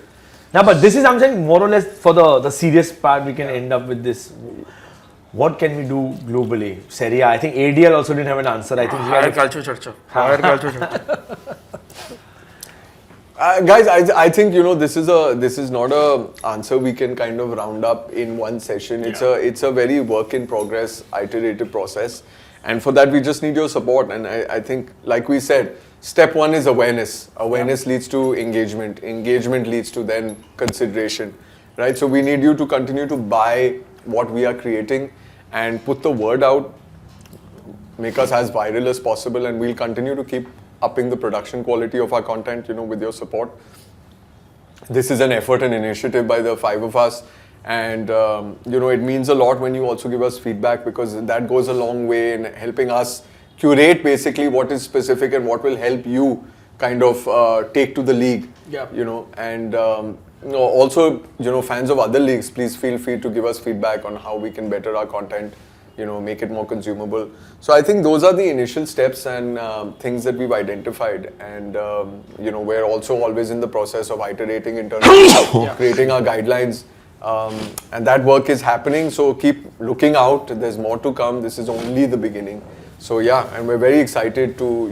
Now, but this is, I'm saying, more or less for the serious part, we can end up with this. What can we do globally? Serie A, I think ADL also didn't have an answer. I think Higher Calcio Charcha. Higher Calcio Charcha. Guys, I think this is not a answer we can kind of round up in one session. It's a very work in progress, iterative process, and for that we just need your support. And I think, like we said, step one is awareness. Awareness leads to engagement. Engagement leads to then consideration, right? So we need you to continue to buy what we are creating and put the word out. Make us as viral as possible, and we'll continue to keep upping the production quality of our content, with your support. This is an effort and initiative by the five of us, and it means a lot when you also give us feedback, because that goes a long way in helping us curate basically what is specific and what will help you kind of take to the league. Yeah. And also, fans of other leagues, please feel free to give us feedback on how we can better our content, make it more consumable. So I think those are the initial steps and things that we've identified, and we're also always in the process of iterating internally, creating our guidelines, and that work is happening. So keep looking out. There's more to come. This is only the beginning. So yeah, and we're very excited to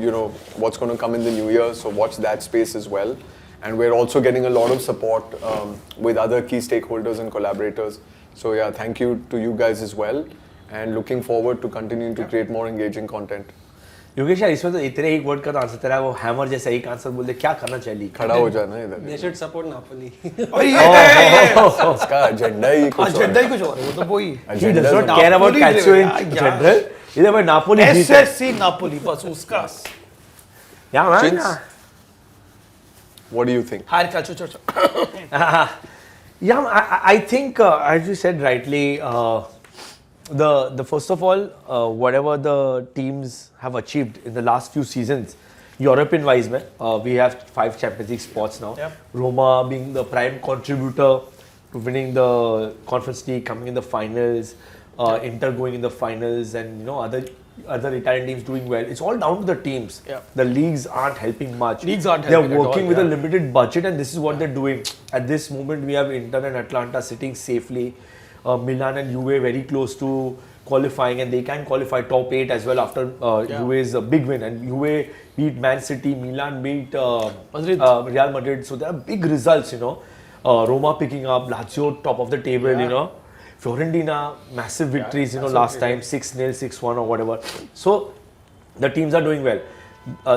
what's going to come in the new year. So watch that space as well. And we're also getting a lot of support with other key stakeholders and collaborators. So yeah, thank you to you guys as well. And looking forward to continuing to create more engaging content. Yogesh यार, इसमें तो तेरे एक word का तो answer तेरा वो hammer जैसा एक आंसर बोल दे, क्या करना चाहिए? खड़ा हो जाना इधर. They should support Napoli. इसका एजेंडा ही कुछ और है, वो तो वही. He does not care about Calcio in general. इधर भाई नापोली जीत है. SSC Napoli, बस उसका. Yeah, man. Chins, what do you think? Higher Calcio Charcha. Yeah, I think, as you said rightly, the first of all, whatever the teams have achieved in the last few seasons, European wise, we have 5 Champions League spots now. Yep. Roma being the prime contributor to winning the Conference League, coming in the finals, Inter going in the finals, and other Italian teams doing well. It's all down to the teams. Yeah. The leagues aren't helping much. Leagues aren't They're helping at working all, with a yeah. limited budget, and this is what they're doing. At this moment, we have Inter and Atalanta sitting safely. Milan and Juve very close to qualifying, and they can qualify top 8 as well after Juve's big win. And Juve beat Man City, Milan beat Real Madrid. So there are big results, Roma picking up, Lazio top of the table, Fiorentina massive victories, last time 6-0, 6-1 or whatever. So the teams are doing well.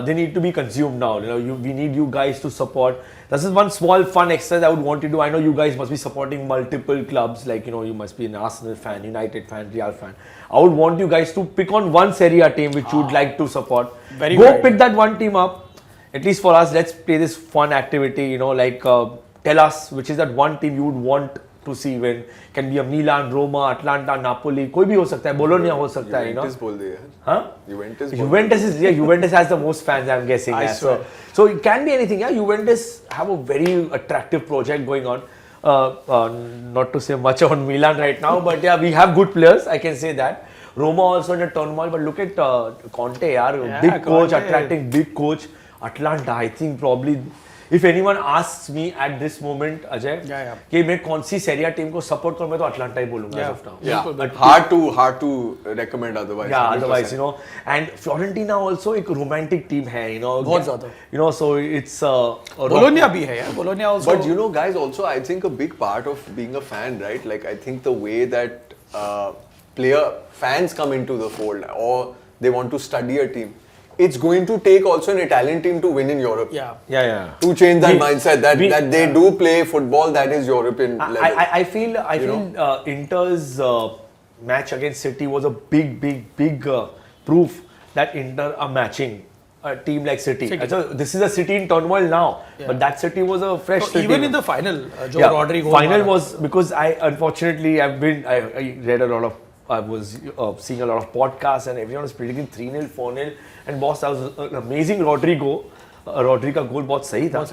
They need to be consumed now. We need you guys to support. This is one small fun exercise I would want to do. I know you guys must be supporting multiple clubs, like you must be an Arsenal fan, United fan, Real fan. I would want you guys to pick on one Serie A team which you would like to support. Go pick that one team up. At least for us, let's play this fun activity. Tell us which is that one team you would want to see win. Can be a Milan, Roma, Atalanta, Napoli. कोई भी हो सकता है. Bologna हो सकता है. Juventus बोल दिया. Huh? Juventus has the most fans, I'm guessing. I swear. So it can be anything. Yeah, Juventus have a very attractive project going on. Not to say much on Milan right now, but yeah, we have good players. I can say that. Roma also in a turmoil, but look at Conte, big coach, Conte. attracting big coach. Atalanta, I think probably. If anyone asks me at this moment, Ajay, कि मैं कौन सी Serie A team को support करूँ, मैं तो Atalanta ही बोलूँगा as of now. Yeah, but hard to recommend otherwise. Yeah, 100%. Otherwise, and Fiorentina also एक romantic team है, बहुत ज़्यादा. So it's Bologna भी है यार. Bologna also. But guys, also I think a big part of being a fan, right? Like I think the way that fans come into the fold, or they want to study a team. It's going to take also an Italian team to win in Europe. Yeah. To change that mindset that they do play football that is European level. I feel Inter's match against City was a big proof that Inter are matching a team like City. So this is a City in turmoil now, but that City was a fresh City. Even in the final, Rodrigo. Final was because I read a lot of. I was seeing a lot of podcasts and everyone was predicting 3-0, 4-0 and boss, that was an amazing Rodrigo का गोल बहुत सही था.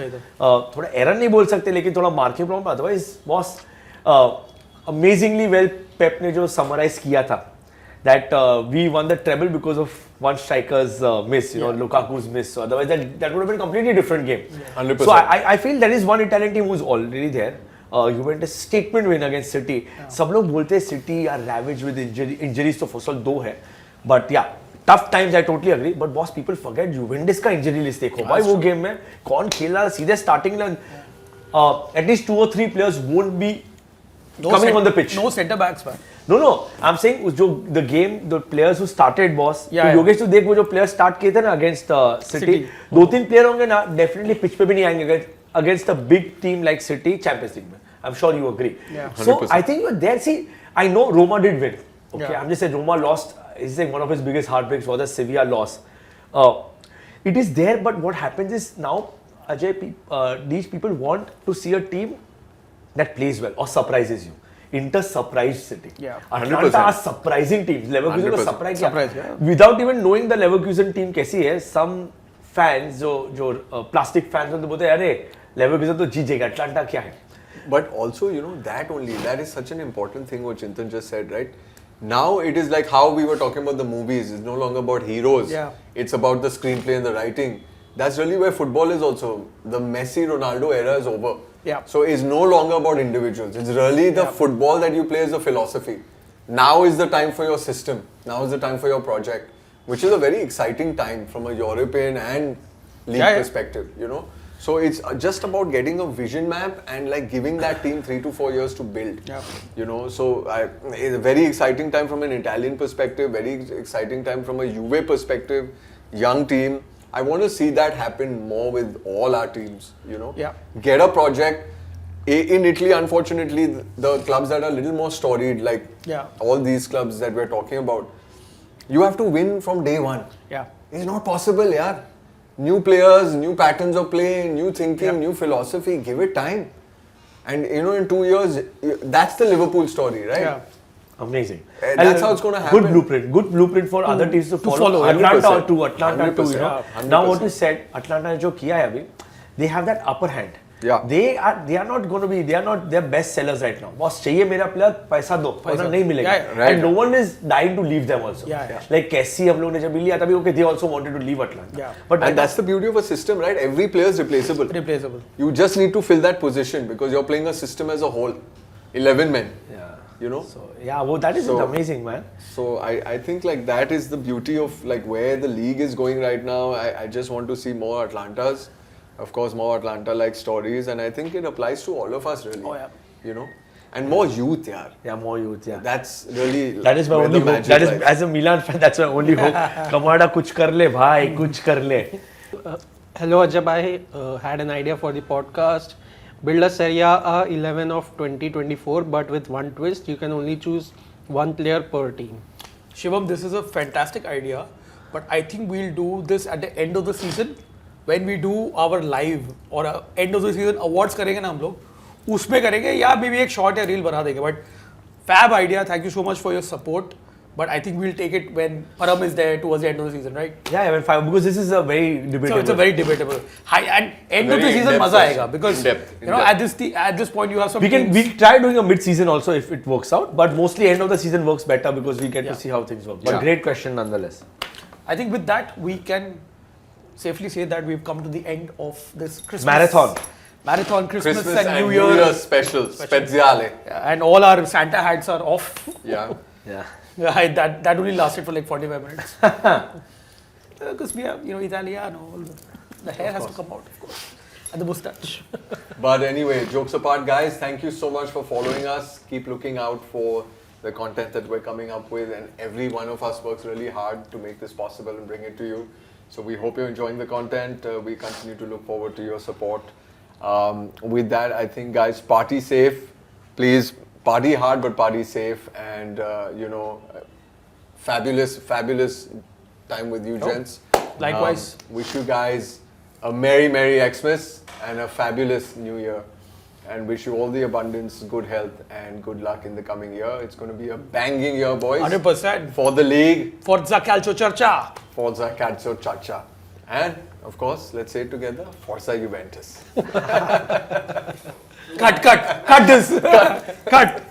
थोड़ा error नहीं बोल सकते लेकिन थोड़ा marking problem. Otherwise boss amazingly well Pep ने जो समराइज किया था that we won the treble because of one striker's miss, Lukaku's miss. So otherwise, that would have been a completely different game. 100%. So I feel there is one Italian team who's already there. Juventus statement win against City. सब लोग बोलते हैं City are ravaged with injuries तो फुसल 2 है. But yeah, tough times I totally agree. But boss, people forget Juventus का injury list देखो. भाई वो game में कौन खेला सीधे starting में at least 2 or 3 players won't be coming on the pitch. No centre backs, man. No. I'm saying the players who started, boss. Yeah. Yogesh तो देख वो जो players start किए थे ना against City. 2-3 player होंगे ना definitely pitch पे भी नहीं आएंगे against a big team like City Champions League में. I'm sure you agree. Yeah. So 100%. I think you're there. See, I know Roma did win. Okay, Yeah. I'm just saying Roma lost. He's saying one of his biggest heartbreaks was the Sevilla loss. It is there, but what happens is now, Ajay, these people want to see a team that plays well or surprises you. Inter surprised City. Yeah. Atalanta 100%. are surprising teams. Leverkusen was 100%. surprised. Surprise, yeah. Without even knowing the Leverkusen team कैसी है, some fans जो plastic fans होते बोलते हैं अरे Leverkusen तो जीत जाएगा, Atalanta क्या है? But also, that is such an important thing what Chintan just said, right? Now it is like how we were talking about the movies. It's no longer about heroes. Yeah. It's about the screenplay and the writing. That's really where football is also. The Messi, Ronaldo era is over. Yeah. So it's no longer about individuals. It's really the football that you play as a philosophy. Now is the time for your system. Now is the time for your project. Which is a very exciting time from a European and league perspective, So it's just about getting a vision map and like giving that team 3 to 4 years to build. Yeah. So it's a very exciting time from an Italian perspective, very exciting time from a Juve perspective, young team. I want to see that happen more with all our teams, Yeah. Get a project. In Italy, unfortunately, the clubs that are a little more storied, like all these clubs that we're talking about, you have to win from day one. Yeah. It's not possible, yaar. New players, new patterns of play, new thinking, new philosophy. Give it time. And in 2 years, that's the Liverpool story, right? Yeah. Amazing. That's how it's going to happen. Good blueprint for other teams to follow. 100%. Atlanta too. 100%. Now what you said, Atlanta जो किया है अभी, they have that upper hand. Yeah. They are not going to be. They are not their best sellers right now. Boss चाहिए मेरा player पैसा दो, पैसा नहीं मिलेगा. right. And no one is dying to leave them also. Yeah. Like कैसी हम लोग ने जब लिया तभी okay, they also wanted to leave Atlanta. Yeah. But And that's the beauty of a system, right? Every player is replaceable. Replaceable. You just need to fill that position because you're playing a system as a whole. 11 men. yeah. So that is amazing, man. So I think like that is the beauty of like where the league is going right now. I just want to see more Atlantas. Of course, more Atlanta-like stories, and I think it applies to all of us really. Oh, yeah. And more youth, yaar. Yeah, more youth, yeah. That's really That is my where only the hope. magic That is, lies. as a Milan fan, that's my only hope. Kamada kuch kar le, bhai, kuch kar le. Hello Ajab, I had an idea for the podcast. Build a Serie A 11 of 2024, but with one twist. You can only choose one player per team. Shivam, this is a fantastic idea, but I think we'll do this at the end of the season when we do our live or end of the season awards करेंगे ना हम लोग उसमें करेंगे या maybe एक short या reel बना देंगे. But fab idea. Thank you so much for your support. But I think we'll take it when Param is there towards the end of the season, right? Yeah, even fine, because this is a very debatable. So it's a very debatable. And end of the Very season in-depth मजा question. आएगा because In-depth. at this point you have some. We try doing a mid-season also if it works out, but mostly end of the season works better because we get to see how things work. But Yeah. great question nonetheless. I think with that we can safely say that we've come to the end of this Christmas Marathon, Christmas Christmas and New Year special. Speziale. and all our Santa hats are off. Yeah. Yeah. Yeah, that only lasted for like 45 minutes. Because we have, Italiano, the hair has to come out, of course, and the moustache. But anyway, jokes apart, guys, thank you so much for following us. Keep looking out for the content that we're coming up with, and every one of us works really hard to make this possible and bring it to you. So we hope you're enjoying the content. We continue to look forward to your support. With that, I think, guys, party safe. Please party hard, but party safe, and fabulous time with you, gents. Likewise. Wish you guys a merry Xmas and a fabulous New Year. And wish you all the abundance, good health, and good luck in the coming year. It's going to be a banging year, boys. 100%. For the league, Forza Calcio Charcha. Forza Calcio Charcha. And, of course, let's say it together, Forza Juventus. Cut this. Cut.